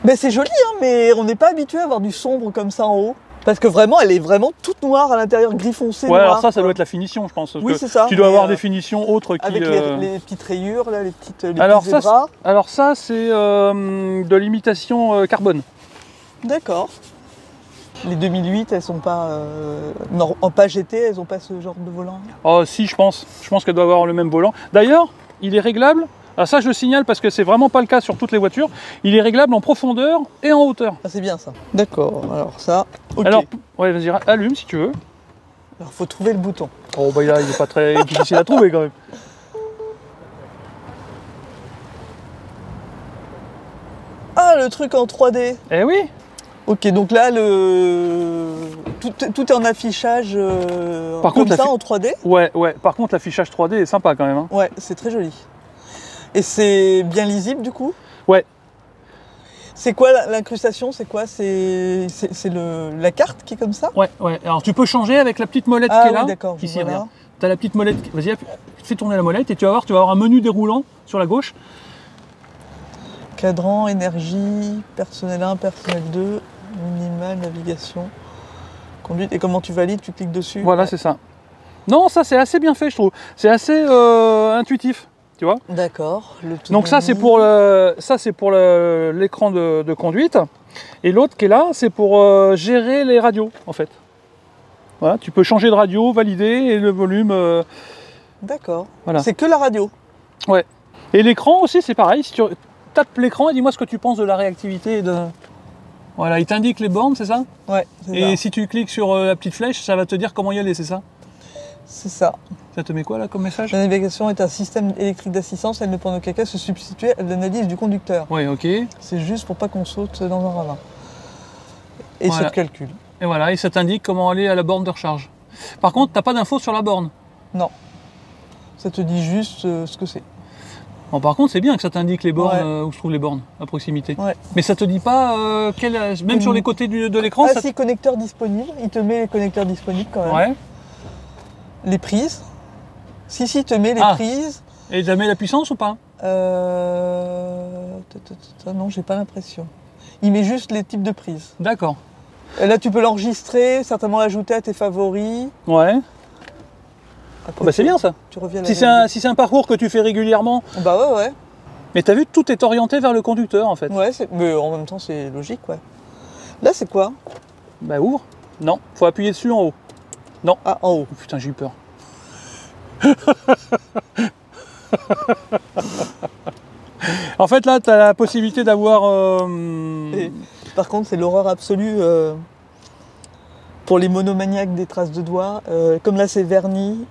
Mais c'est joli, hein, mais on n'est pas habitué à avoir du sombre comme ça en haut. Parce que vraiment, elle est vraiment toute noire à l'intérieur, gris foncé. Ouais, noir, alors ça doit être la finition, je pense. Oui, c'est ça. Tu dois avoir des finitions autres qui... Avec les petites rayures, là, les petits zébras. Alors ça, c'est de l'imitation carbone. D'accord. Les 2008, elles sont pas... non, pas GT, elles n'ont pas ce genre de volant. Oh si, je pense. Je pense qu'elles doivent avoir le même volant. D'ailleurs, il est réglable. Alors ça, je le signale parce que c'est vraiment pas le cas sur toutes les voitures. Il est réglable en profondeur et en hauteur. Ah, c'est bien ça. D'accord, alors ça... Okay. Alors, ouais, vas-y, allume si tu veux. Alors, faut trouver le bouton. Oh, bah là, il n'est pas très difficile à trouver quand même. Ah, le truc en 3D. Eh oui. Ok, donc là, tout est en affichage par comme contre, ça, en 3D. Ouais. Par contre, l'affichage 3D est sympa quand même. Hein. Ouais, c'est très joli. Et c'est bien lisible du coup? Ouais. C'est quoi l'incrustation? C'est quoi? C'est la carte qui est comme ça? Ouais. Alors tu peux changer avec la petite molette qui est là. D'accord. Ici, regarde. Tu as la petite molette. Vas-y, fais tourner la molette et tu vas avoir un menu déroulant sur la gauche. Cadran, énergie, personnel 1, personnel 2, minimal, navigation, conduite. Et comment tu valides? Tu cliques dessus? Voilà, c'est ça. Non, ça c'est assez bien fait, je trouve. C'est assez intuitif. Tu vois? D'accord. Donc ça c'est pour l'écran de conduite et l'autre qui est là c'est pour gérer les radios en fait. Voilà, tu peux changer de radio, valider et le volume. D'accord. Voilà. C'est que la radio. Ouais. Et l'écran aussi c'est pareil. Si tu tapes l'écran et dis-moi ce que tu penses de la réactivité et de. Voilà, il t'indique les bornes, c'est ça? Ouais. Et si tu cliques sur la petite flèche, ça va te dire comment y aller, c'est ça? C'est ça. Ça te met quoi là comme message? La navigation est un système électrique d'assistance, elle ne peut en aucun cas se substituer à l'analyse du conducteur. Oui, ok. C'est juste pour pas qu'on saute dans un ravin. Et voilà. ça te calcule. Et voilà, et ça t'indique comment aller à la borne de recharge. Par contre, t'as pas d'infos sur la borne. Non. Ça te dit juste ce que c'est. Bon, par contre, c'est bien que ça t'indique les bornes, où se trouvent les bornes, à proximité. Ouais. Mais ça te dit pas, même sur les côtés de l'écran. Ah si, connecteur disponible, il te met les connecteurs disponibles quand même. Ouais. Les prises. Si, il te met les prises. Et il te met la puissance ou pas? Non, j'ai pas l'impression. Il met juste les types de prises. D'accord. Et là, tu peux l'enregistrer, certainement l'ajouter à tes favoris. Ouais. Après, bah c'est bien ça. Tu reviens si c'est un parcours que tu fais régulièrement. Bah ouais. Mais t'as vu, tout est orienté vers le conducteur en fait. Ouais, mais en même temps, c'est logique, ouais. Là, c'est quoi? Bah ouvre. Non, faut appuyer dessus en haut. Non. Ah, en haut. Oh, putain, j'ai eu peur. En fait, là, tu as la possibilité d'avoir... Par contre, c'est l'horreur absolue pour les monomaniaques des traces de doigts. Comme là, c'est verni.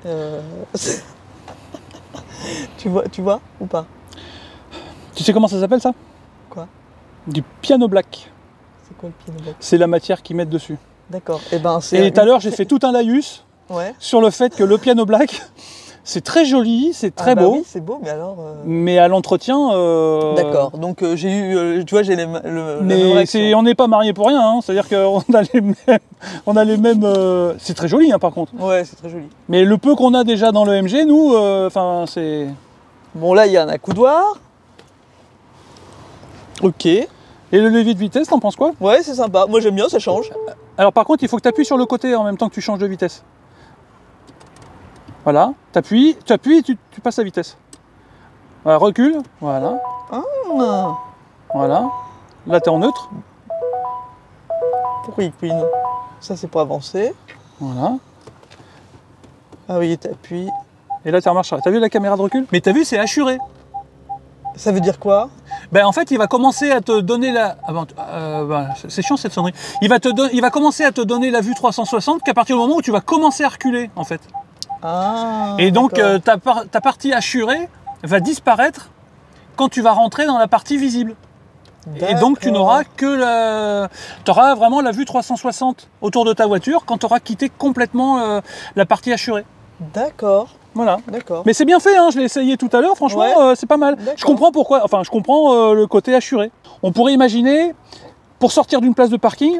Tu vois ou pas? Tu sais comment ça s'appelle ça? Quoi? Du piano black. C'est quoi le piano black? C'est la matière qu'ils mettent dessus. D'accord. Et tout à l'heure, j'ai fait tout un laïus sur le fait que le piano black, c'est très joli, c'est très beau. Oui, c'est beau, mais alors. Mais à l'entretien. D'accord. Donc j'ai eu, tu vois, j'ai mais on n'est pas mariés pour rien. Hein. C'est-à-dire qu'on a les mêmes. C'est très joli, hein, par contre. Ouais, c'est très joli. Mais le peu qu'on a déjà dans le MG, nous, enfin, c'est. Bon, là, il y a un accoudoir. Ok. Et le levier de vitesse, t'en penses quoi? Ouais, c'est sympa. Moi, j'aime bien, ça change. Alors, par contre, il faut que tu appuies sur le côté en même temps que tu changes de vitesse. Voilà, tu appuies et tu passes la vitesse. Voilà, recule, voilà. Ah. Voilà. Là, tu es en neutre. Pourquoi il queen? Ça, c'est pour avancer. Voilà. Ah oui, tu appuies. Et là, tu es en marche. T'as vu la caméra de recul? Mais t'as vu, c'est assuré. Ça veut dire quoi? Ben, en fait, il va commencer à te donner la... Ah ben, c'est chiant cette sonnerie. Il va commencer à te donner la vue 360 qu'à partir du moment où tu vas commencer à reculer, en fait. Ah, et donc, ta partie assurée va disparaître quand tu vas rentrer dans la partie visible. Et donc, tu n'auras que tu auras vraiment la vue 360 autour de ta voiture quand tu auras quitté complètement la partie assurée. D'accord. Voilà. D'accord. Mais c'est bien fait, hein, je l'ai essayé tout à l'heure, franchement, c'est pas mal. Je comprends pourquoi, enfin, je comprends le côté assuré. On pourrait imaginer, pour sortir d'une place de parking,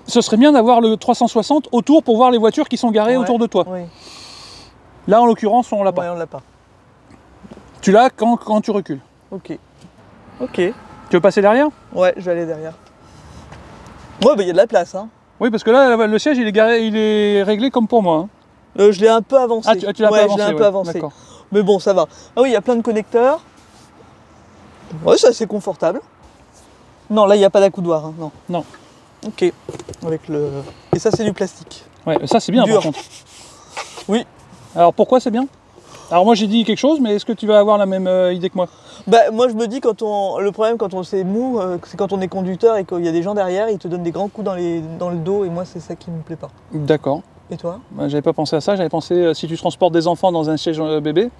ce serait bien d'avoir le 360 autour pour voir les voitures qui sont garées autour de toi. Oui. Là, en l'occurrence, on l'a pas. Ouais, on l'a pas. Tu l'as quand tu recules. Ok. Ok. Tu veux passer derrière? Ouais, je vais aller derrière. Ouais, bah il y a de la place, hein. Oui, parce que là, le siège, il est réglé comme pour moi. Hein. Je l'ai un peu avancé. Ah, tu l'as pas avancé, je l'ai un peu avancé. Mais bon, ça va. Ah oui, il y a plein de connecteurs. Ouais, c'est assez confortable. Non, là, il n'y a pas d'accoudoir, hein. Non. Non. Ok. Avec le... Et ça, c'est du plastique. Ouais, ça, c'est bien, par contre. Oui. Alors, pourquoi c'est bien? Alors, moi, j'ai dit quelque chose, mais est-ce que tu vas avoir la même idée que moi? Bah, moi, je me dis, le problème, quand on c'est mou, c'est quand on est conducteur et qu'il y a des gens derrière, ils te donnent des grands coups dans le dos, et moi, c'est ça qui me plaît pas. D'accord. Et toi? J'avais pas pensé à ça, j'avais pensé si tu transportes des enfants dans un siège bébé,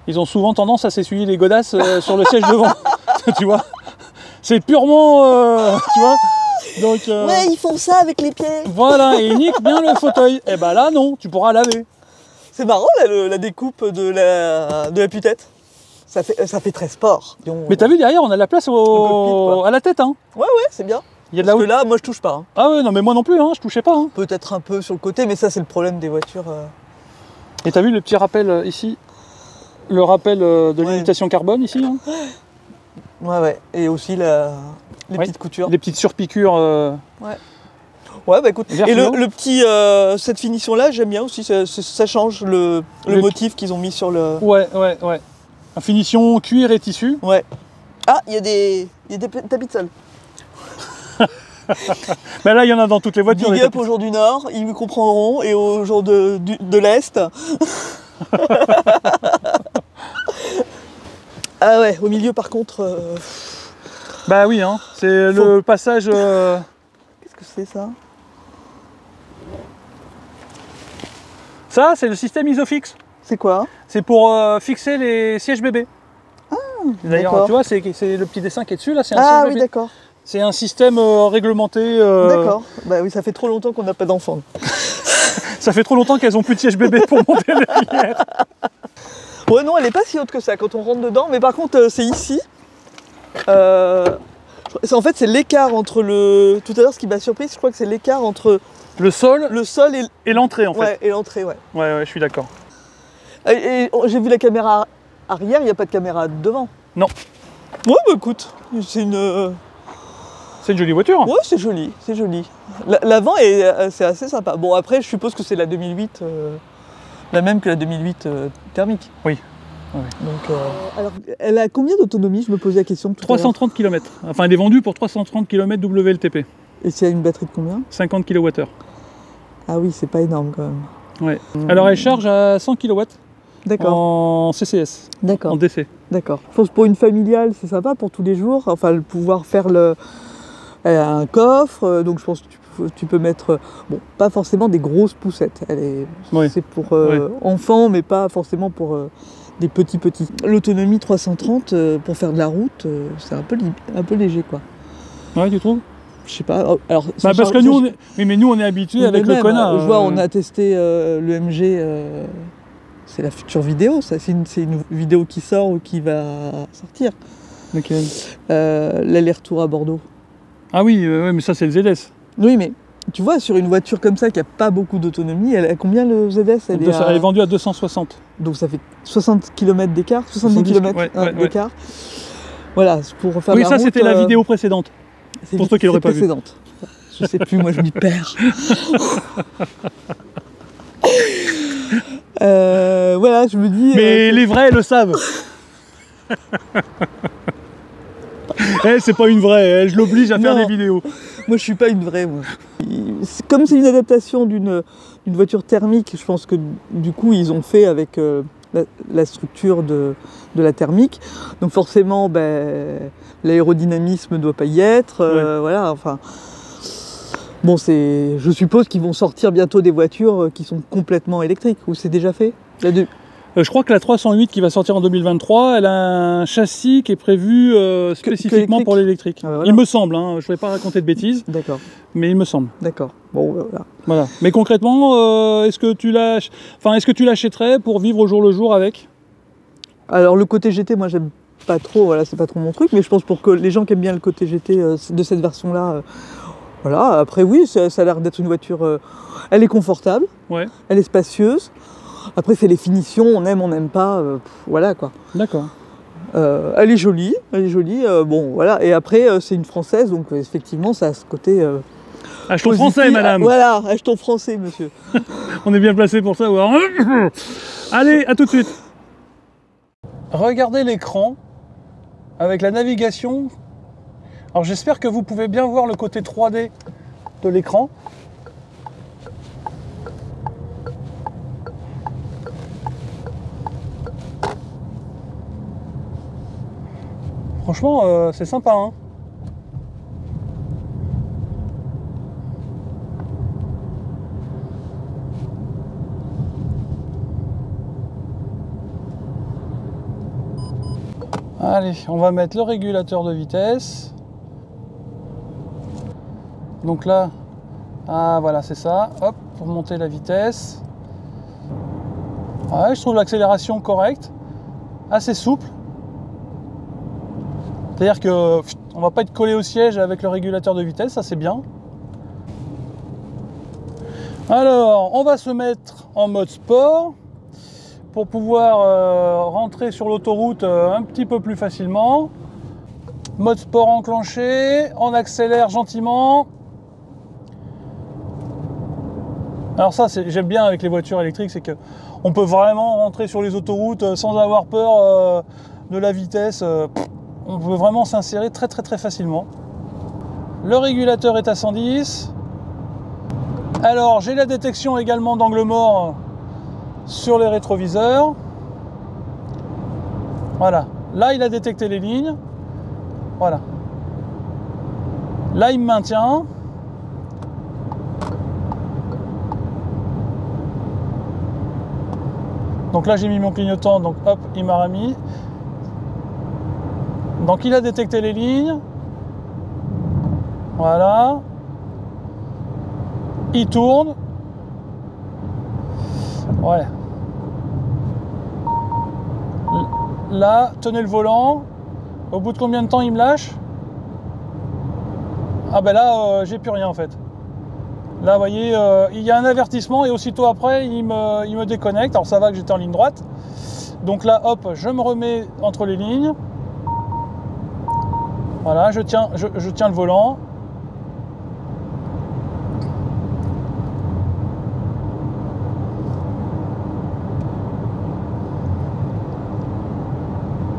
ils ont souvent tendance à s'essuyer les godasses sur le siège devant, tu vois. C'est purement, tu vois. Donc, ouais, ils font ça avec les pieds. Voilà, et ils niquent bien le fauteuil. Et ben là, non, tu pourras laver. C'est marrant là, la découpe de la putette. Ça fait très sport. Mais t'as vu derrière, on a de la place à la tête, hein. Ouais, c'est bien. Il y a de Parce que là, moi, je touche pas. Hein. Ah ouais, non, mais moi non plus, hein, je touchais pas. Hein. Peut-être un peu sur le côté, mais ça, c'est le problème des voitures. Et t'as vu le petit rappel ici? Le rappel de limitation carbone ici, hein. Ouais. Et aussi les petites coutures. Les petites surpiqûres. Ouais. Ouais, bah écoute. Et le petit, cette finition-là, j'aime bien aussi. Ça change le motif qu'ils ont mis sur le. Ouais. La finition cuir et tissu. Ouais. Ah, il y a des tapis de sol. Ben là, il y en a dans toutes les voitures. Big up aux gens du Nord, ils me comprendront, et aux gens de l'Est. Ah ouais, au milieu, par contre. Bah oui, hein, c'est le passage. Qu'est-ce que c'est ça? Ça, c'est le système Isofix. C'est quoi? C'est pour fixer les sièges bébés. Ah, d'ailleurs, tu vois, c'est le petit dessin qui est dessus, là, c'est un siège bébé. Ah oui, d'accord. C'est un système réglementé. D'accord. Bah oui, ça fait trop longtemps qu'on n'a pas d'enfants. Ça fait trop longtemps qu'elles ont plus de siège bébé pour monter les lumières. Ouais, non, elle n'est pas si haute que ça quand on rentre dedans. Mais par contre, c'est ici. En fait, c'est l'écart entre le... Tout à l'heure, ce qui m'a surpris, je crois que c'est l'écart entre... Le sol et l'entrée, en fait. Ouais, et l'entrée, ouais. Ouais, je suis d'accord. Et j'ai vu la caméra arrière, il n'y a pas de caméra devant. Non. Ouais, bah écoute, c'est une... C'est une jolie voiture. Ouais, c'est joli, c'est joli. L'avant, c'est assez sympa. Bon, après, je suppose que c'est la 2008, la même que la 2008 thermique. Oui. Ouais. Donc, alors, elle a combien d'autonomie? Je me posais la question. 330 km. Enfin, elle est vendue pour 330 km WLTP. Et c'est une batterie de combien? 50 kWh. Ah oui, c'est pas énorme quand même. Ouais. Alors, elle charge à 100 kW. D'accord. En CCS. D'accord. En DC. D'accord. Je pense pour une familiale, c'est sympa pour tous les jours. Enfin, le pouvoir faire elle a un coffre, donc je pense que tu peux mettre, bon, pas forcément des grosses poussettes. C'est pour enfants, mais pas forcément pour des petits. L'autonomie 330 pour faire de la route, c'est un peu léger, quoi. Ouais, tu trouves? Je sais pas. Alors, parce que nous, nous, on est habitués avec le Kona. Je vois, on a testé le MG. C'est la future vidéo, ça. C'est une vidéo qui sort ou qui va sortir. Laquelle? L'aller-retour à Bordeaux. Ah oui, mais ça, c'est le ZS. Oui, mais tu vois, sur une voiture comme ça qui n'a pas beaucoup d'autonomie, elle a combien le ZS? Elle est vendue à 260. Donc ça fait 60 km d'écart, 70 km d'écart. Voilà, pour faire la route. Oui, ça, c'était la vidéo précédente. Pour ceux qui l'auraient pas vu. Je sais plus, moi je m'y perds. Voilà, je me dis... Mais les vrais le savent. C'est pas une vraie, je l'oblige à faire des vidéos. Moi je suis pas une vraie, moi. Comme c'est une adaptation d'une voiture thermique, je pense que du coup ils ont fait avec la structure de la thermique. Donc forcément, l'aérodynamisme ne doit pas y être. Voilà, enfin... Bon, je suppose qu'ils vont sortir bientôt des voitures qui sont complètement électriques, ou c'est déjà fait? Je crois que la 308 qui va sortir en 2023, elle a un châssis qui est prévu spécifiquement pour l'électrique. Ah, voilà. Il me semble, je ne vais pas raconter de bêtises. D'accord. Mais il me semble. D'accord. Bon, voilà. Mais concrètement, est-ce que tu l'achèterais pour vivre au jour le jour avec? Alors le côté GT, moi j'aime pas trop, voilà, c'est pas trop mon truc, mais je pense pour que les gens qui aiment bien le côté GT de cette version-là, voilà. Après oui, ça a l'air d'être une voiture, elle est confortable, elle est spacieuse. Après c'est les finitions, on aime, on n'aime pas, voilà quoi. D'accord. Elle est jolie, bon voilà. Et après c'est une française, donc effectivement ça a ce côté. Achetons français, madame. Voilà, achetons français, monsieur. On est bien placé pour savoir. Allez, à tout de suite. Regardez l'écran avec la navigation. Alors j'espère que vous pouvez bien voir le côté 3D de l'écran. Franchement, c'est sympa, hein. Allez, on va mettre le régulateur de vitesse. Donc là, voilà, c'est ça. Hop, pour monter la vitesse. Ouais, je trouve l'accélération correcte, assez souple. C'est-à-dire que on va pas être collé au siège avec le régulateur de vitesse, ça c'est bien. Alors, on va se mettre en mode sport pour pouvoir rentrer sur l'autoroute un petit peu plus facilement. Mode sport enclenché, on accélère gentiment. Alors ça, j'aime bien avec les voitures électriques, c'est qu'on peut vraiment rentrer sur les autoroutes sans avoir peur de la vitesse. On peut vraiment s'insérer très facilement. Le régulateur est à 110. Alors, j'ai la détection également d'angle mort sur les rétroviseurs. Voilà. Là, il a détecté les lignes. Voilà. Là, il me maintient. Donc là, j'ai mis mon clignotant, donc hop, il m'a remis. Donc il a détecté les lignes. Voilà. Il tourne. Ouais. Là, tenez le volant. Au bout de combien de temps il me lâche? Ah ben là, j'ai plus rien en fait. Là, vous voyez, il y a un avertissement et aussitôt après, il me déconnecte. Alors ça va que j'étais en ligne droite. Donc là, hop, je me remets entre les lignes. Voilà, je tiens le volant.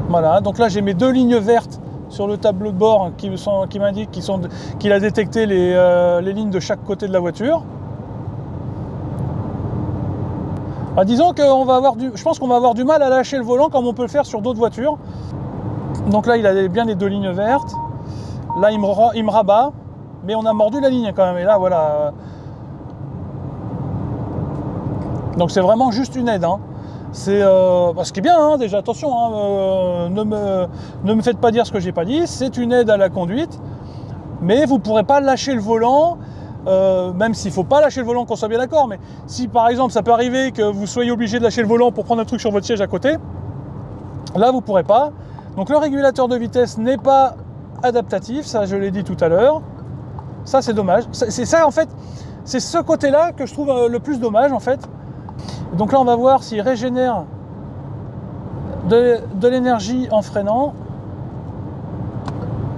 Voilà, donc là j'ai mes deux lignes vertes sur le tableau de bord qui m'indiquent qu'il a détecté les lignes de chaque côté de la voiture. Alors, disons que je pense qu'on va avoir du mal à lâcher le volant comme on peut le faire sur d'autres voitures. Donc là il a bien les deux lignes vertes. Là il me rabat, mais on a mordu la ligne quand même. Et là voilà. Donc c'est vraiment juste une aide, hein. C'est ce qui est bien, hein, déjà, attention, hein, ne me faites pas dire ce que j'ai pas dit, c'est une aide à la conduite, mais vous ne pourrez pas lâcher le volant, même s'il ne faut pas lâcher le volant, qu'on soit bien d'accord, mais si par exemple ça peut arriver que vous soyez obligé de lâcher le volant pour prendre un truc sur votre siège à côté, là vous ne pourrez pas. Donc le régulateur de vitesse n'est pas adaptatif, ça je l'ai dit tout à l'heure, ça c'est dommage, c'est ça en fait, c'est ce côté-là que je trouve le plus dommage en fait. Donc là on va voir s'il régénère de l'énergie en freinant,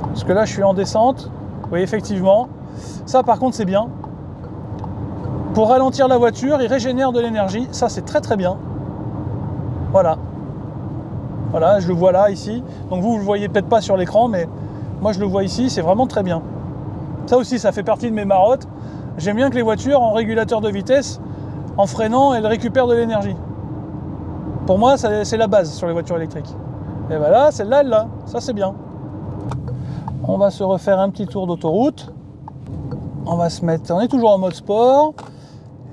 parce que là je suis en descente, oui effectivement, ça par contre c'est bien. Pour ralentir la voiture, il régénère de l'énergie, ça c'est très très bien. Voilà. Voilà, je le vois là, ici. Donc vous le voyez peut-être pas sur l'écran, mais moi je le vois ici, c'est vraiment très bien. Ça aussi, ça fait partie de mes marottes. J'aime bien que les voitures en régulateur de vitesse, en freinant, elles récupèrent de l'énergie. Pour moi, c'est la base sur les voitures électriques. Et voilà, celle-là, elle l'a. Ça, c'est bien. On va se refaire un petit tour d'autoroute. On va se mettre... On est toujours en mode sport.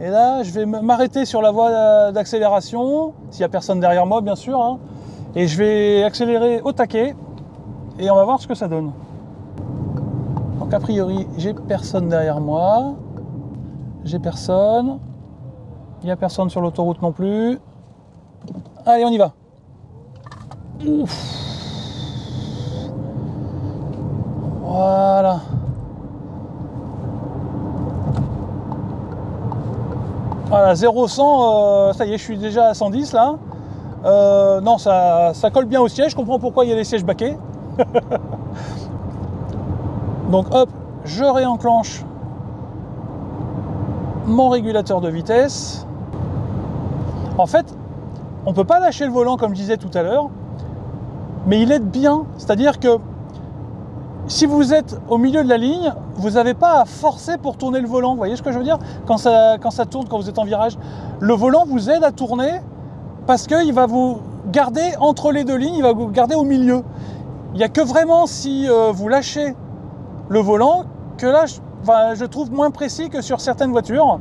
Et là, je vais m'arrêter sur la voie d'accélération, s'il n'y a personne derrière moi, bien sûr. Hein. Et je vais accélérer au taquet. Et on va voir ce que ça donne. Donc, a priori, j'ai personne derrière moi. J'ai personne. Il n'y a personne sur l'autoroute non plus. Allez, on y va. Ouf. Voilà. Voilà, 0-100, ça y est, je suis déjà à 110 là. Non, ça colle bien au siège, je comprends pourquoi il y a les sièges baquets. Donc hop, je réenclenche mon régulateur de vitesse. En fait, on ne peut pas lâcher le volant comme je disais tout à l'heure, mais il aide bien. C'est-à-dire que si vous êtes au milieu de la ligne, vous n'avez pas à forcer pour tourner le volant. Vous voyez ce que je veux dire ? Quand ça tourne, quand vous êtes en virage, le volant vous aide à tourner parce qu'il va vous garder entre les deux lignes, il va vous garder au milieu. Il n'y a que vraiment si vous lâchez le volant que là, je trouve moins précis que sur certaines voitures.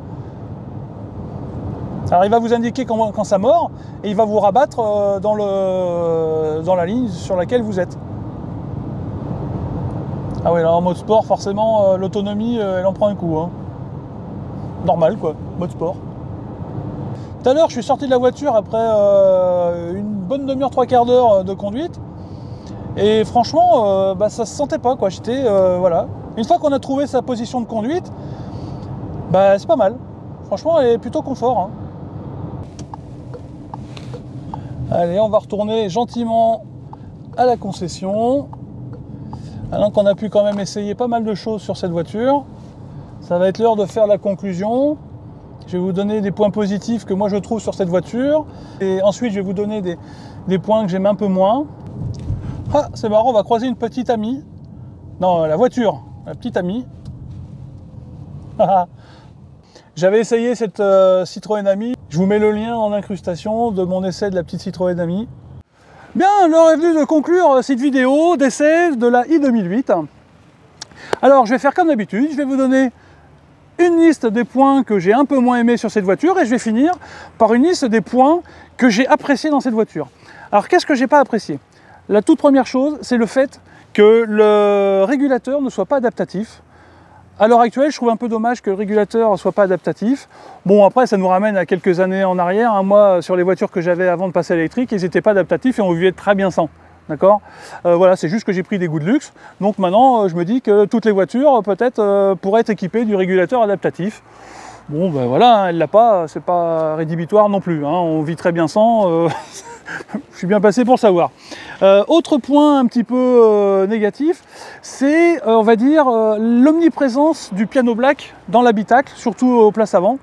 Alors il va vous indiquer quand ça mord et il va vous rabattre dans la ligne sur laquelle vous êtes. Ah oui, là en mode sport, forcément, l'autonomie, elle en prend un coup. Hein. Normal quoi, mode sport. Tout à l'heure, je suis sorti de la voiture après une bonne demi-heure, 3/4 d'heure de conduite. Et franchement, ça se sentait pas quoi. J'étais, voilà. Une fois qu'on a trouvé sa position de conduite, c'est pas mal. Franchement, elle est plutôt confort. Hein. Allez, on va retourner gentiment à la concession. Alors qu'on a pu quand même essayer pas mal de choses sur cette voiture. Ça va être l'heure de faire la conclusion. Je vais vous donner des points positifs que moi je trouve sur cette voiture. Et ensuite, je vais vous donner des points que j'aime un peu moins. Ah, c'est marrant, on va croiser une petite amie. Non, la voiture, la petite amie. J'avais essayé cette Citroën Ami. Je vous mets le lien en incrustation de mon essai de la petite Citroën Ami. Bien, l'heure est venue de conclure cette vidéo d'essai de la i2008. Alors, je vais faire comme d'habitude, je vais vous donner une liste des points que j'ai un peu moins aimés sur cette voiture et je vais finir par une liste des points que j'ai appréciés dans cette voiture. Alors, qu'est-ce que j'ai pas apprécié ? La toute première chose, c'est le fait que le régulateur ne soit pas adaptatif. À l'heure actuelle, je trouve un peu dommage que le régulateur ne soit pas adaptatif. Bon, après, ça nous ramène à quelques années en arrière. Hein. Moi, sur les voitures que j'avais avant de passer à l'électrique, ils n'étaient pas adaptatifs et on vivait très bien sans. D'accord ? Voilà, c'est juste que j'ai pris des goûts de luxe. Donc maintenant, je me dis que toutes les voitures, peut-être, pourraient être équipées du régulateur adaptatif. Bon, ben voilà, hein, elle l'a pas, c'est pas rédhibitoire non plus. Hein. On vit très bien sans. Je suis bien passé pour savoir. Autre point un petit peu négatif, c'est, on va dire, l'omniprésence du piano black dans l'habitacle, surtout aux places avant.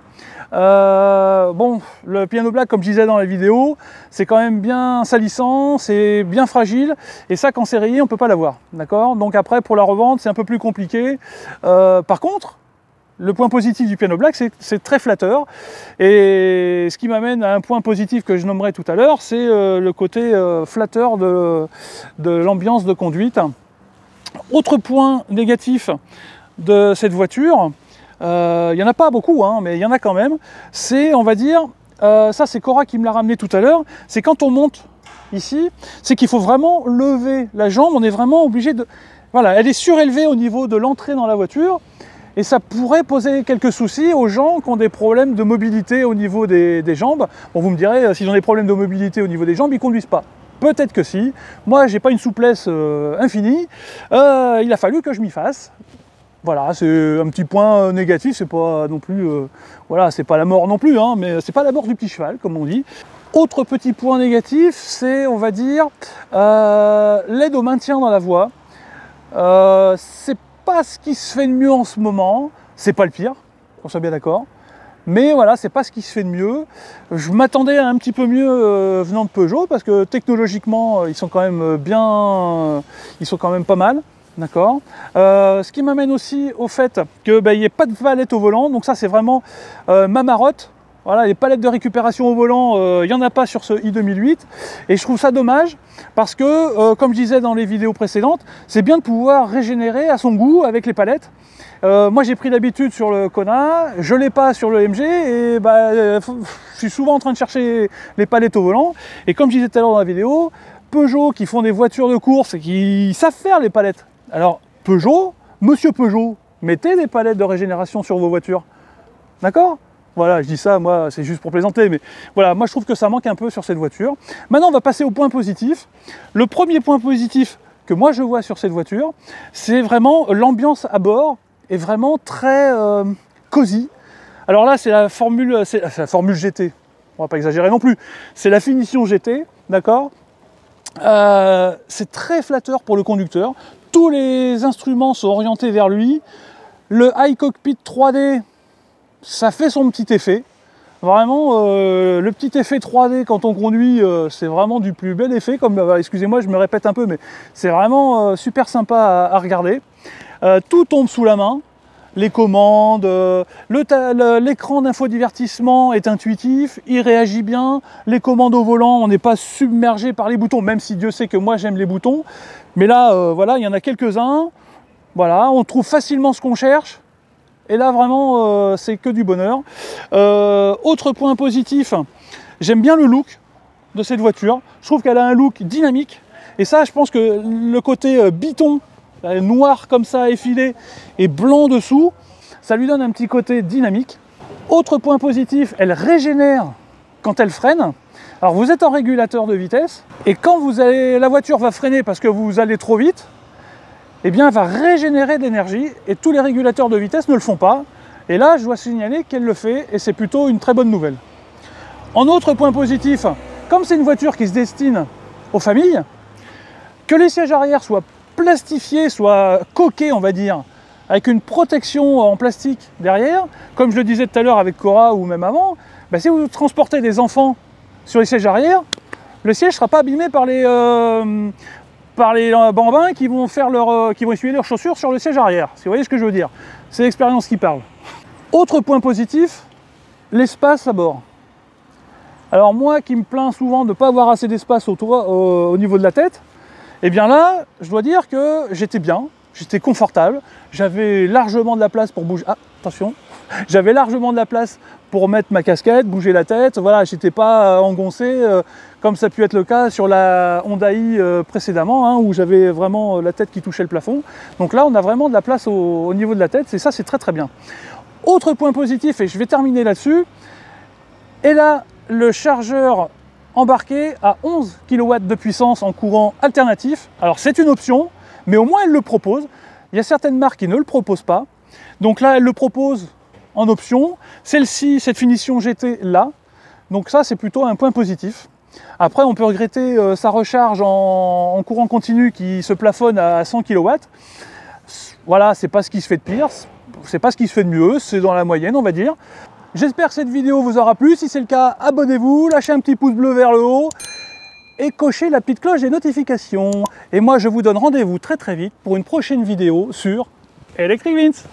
Bon, le piano black, comme je disais dans la vidéo, c'est quand même bien salissant, c'est bien fragile, et ça, quand c'est rayé, on ne peut pas l'avoir. D'accord ? Donc après, pour la revente, c'est un peu plus compliqué. Par contre, le point positif du piano black, c'est très flatteur. Et ce qui m'amène à un point positif que je nommerai tout à l'heure, c'est le côté flatteur de l'ambiance de conduite. Autre point négatif de cette voiture, il n'y en a pas beaucoup, hein, mais il y en a quand même, c'est, on va dire, ça c'est Cora qui me l'a ramené tout à l'heure, c'est quand on monte ici, c'est qu'il faut vraiment lever la jambe, on est vraiment obligé de... Voilà, elle est surélevée au niveau de l'entrée dans la voiture, et ça pourrait poser quelques soucis aux gens qui ont des problèmes de mobilité au niveau des jambes. Bon, vous me direz, s'ils ont des problèmes de mobilité au niveau des jambes, ils ne conduisent pas. Peut-être que si. Moi, j'ai pas une souplesse infinie. Il a fallu que je m'y fasse. Voilà, c'est un petit point négatif, c'est pas non plus... voilà, c'est pas la mort non plus, hein, mais c'est pas la mort du petit cheval, comme on dit. Autre petit point négatif, c'est, on va dire, l'aide au maintien dans la voie. C'est pas ce qui se fait de mieux en ce moment, c'est pas le pire, qu'on soit bien d'accord, mais voilà, c'est pas ce qui se fait de mieux. Je m'attendais à un petit peu mieux venant de Peugeot, parce que technologiquement, ils sont quand même ils sont quand même pas mal, d'accord. Ce qui m'amène aussi au fait qu'il n'y ait pas de palette au volant, donc ça c'est vraiment ma marotte. Voilà, les palettes de récupération au volant, il n'y en a pas sur ce i2008, et je trouve ça dommage, parce que, comme je disais dans les vidéos précédentes, c'est bien de pouvoir régénérer à son goût avec les palettes. Moi j'ai pris l'habitude sur le Kona, je ne l'ai pas sur le MG, et je suis souvent en train de chercher les palettes au volant, et comme je disais tout à l'heure dans la vidéo, Peugeot qui font des voitures de course et qui savent faire les palettes. Alors Peugeot, monsieur Peugeot, mettez des palettes de régénération sur vos voitures, d'accord ? Voilà, je dis ça, moi, c'est juste pour plaisanter, mais voilà, moi je trouve que ça manque un peu sur cette voiture. Maintenant, on va passer au point positif. Le premier point positif que moi je vois sur cette voiture, c'est vraiment l'ambiance à bord est vraiment très cosy. Alors là, c'est la formule GT, on va pas exagérer non plus, c'est la finition GT, d'accord. C'est très flatteur pour le conducteur, tous les instruments sont orientés vers lui, le iCockpit 3D, ça fait son petit effet. Vraiment, le petit effet 3D quand on conduit, c'est vraiment du plus bel effet. Excusez-moi, je me répète un peu, mais c'est vraiment super sympa à regarder. Tout tombe sous la main. Les commandes, l'écran d'infodivertissement est intuitif, il réagit bien. Les commandes au volant, on n'est pas submergé par les boutons, même si Dieu sait que moi j'aime les boutons. Mais là, voilà, il y en a quelques-uns. Voilà, on trouve facilement ce qu'on cherche. Et là, vraiment, c'est que du bonheur. Autre point positif, j'aime bien le look de cette voiture. Je trouve qu'elle a un look dynamique. Et ça, je pense que le côté biton, noir comme ça, effilé, et blanc dessous, ça lui donne un petit côté dynamique. Autre point positif, elle régénère quand elle freine. Alors, vous êtes en régulateur de vitesse, et quand la voiture va freiner parce que vous allez trop vite, eh bien, elle va régénérer de l'énergie et tous les régulateurs de vitesse ne le font pas. Et là, je dois signaler qu'elle le fait et c'est plutôt une très bonne nouvelle. En autre point positif, comme c'est une voiture qui se destine aux familles, que les sièges arrière soient plastifiés, soient coqués, on va dire, avec une protection en plastique derrière, comme je le disais tout à l'heure avec Cora ou même avant, si vous transportez des enfants sur les sièges arrière, le siège ne sera pas abîmé par les bambins qui vont essuyer leurs chaussures sur le siège arrière, si vous voyez ce que je veux dire. C'est l'expérience qui parle. Autre point positif, l'espace à bord. Alors moi qui me plains souvent de ne pas avoir assez d'espace au niveau de la tête, eh bien là, je dois dire que j'étais bien, j'étais confortable, j'avais largement de la place pour bouger. Ah, attention, j'avais largement de la place pour mettre ma casquette, bouger la tête, voilà, j'étais pas engoncé comme ça a pu être le cas sur la Hyundai précédemment, hein, où j'avais vraiment la tête qui touchait le plafond. Donc là, on a vraiment de la place au niveau de la tête, et ça, c'est très très bien. Autre point positif, et je vais terminer là-dessus, et là, le chargeur embarqué à 11 kW de puissance en courant alternatif. Alors c'est une option, mais au moins elle le propose. Il y a certaines marques qui ne le proposent pas. Donc là, elle le propose en option. Celle-ci, cette finition GT là. Donc ça, c'est plutôt un point positif. Après, on peut regretter sa recharge en courant continu qui se plafonne à 100 kW. Voilà, c'est pas ce qui se fait de pire, c'est pas ce qui se fait de mieux, c'est dans la moyenne, on va dire. J'espère que cette vidéo vous aura plu. Si c'est le cas, abonnez-vous, lâchez un petit pouce bleu vers le haut et cochez la petite cloche des notifications. Et moi, je vous donne rendez-vous très très vite pour une prochaine vidéo sur Electric Vince.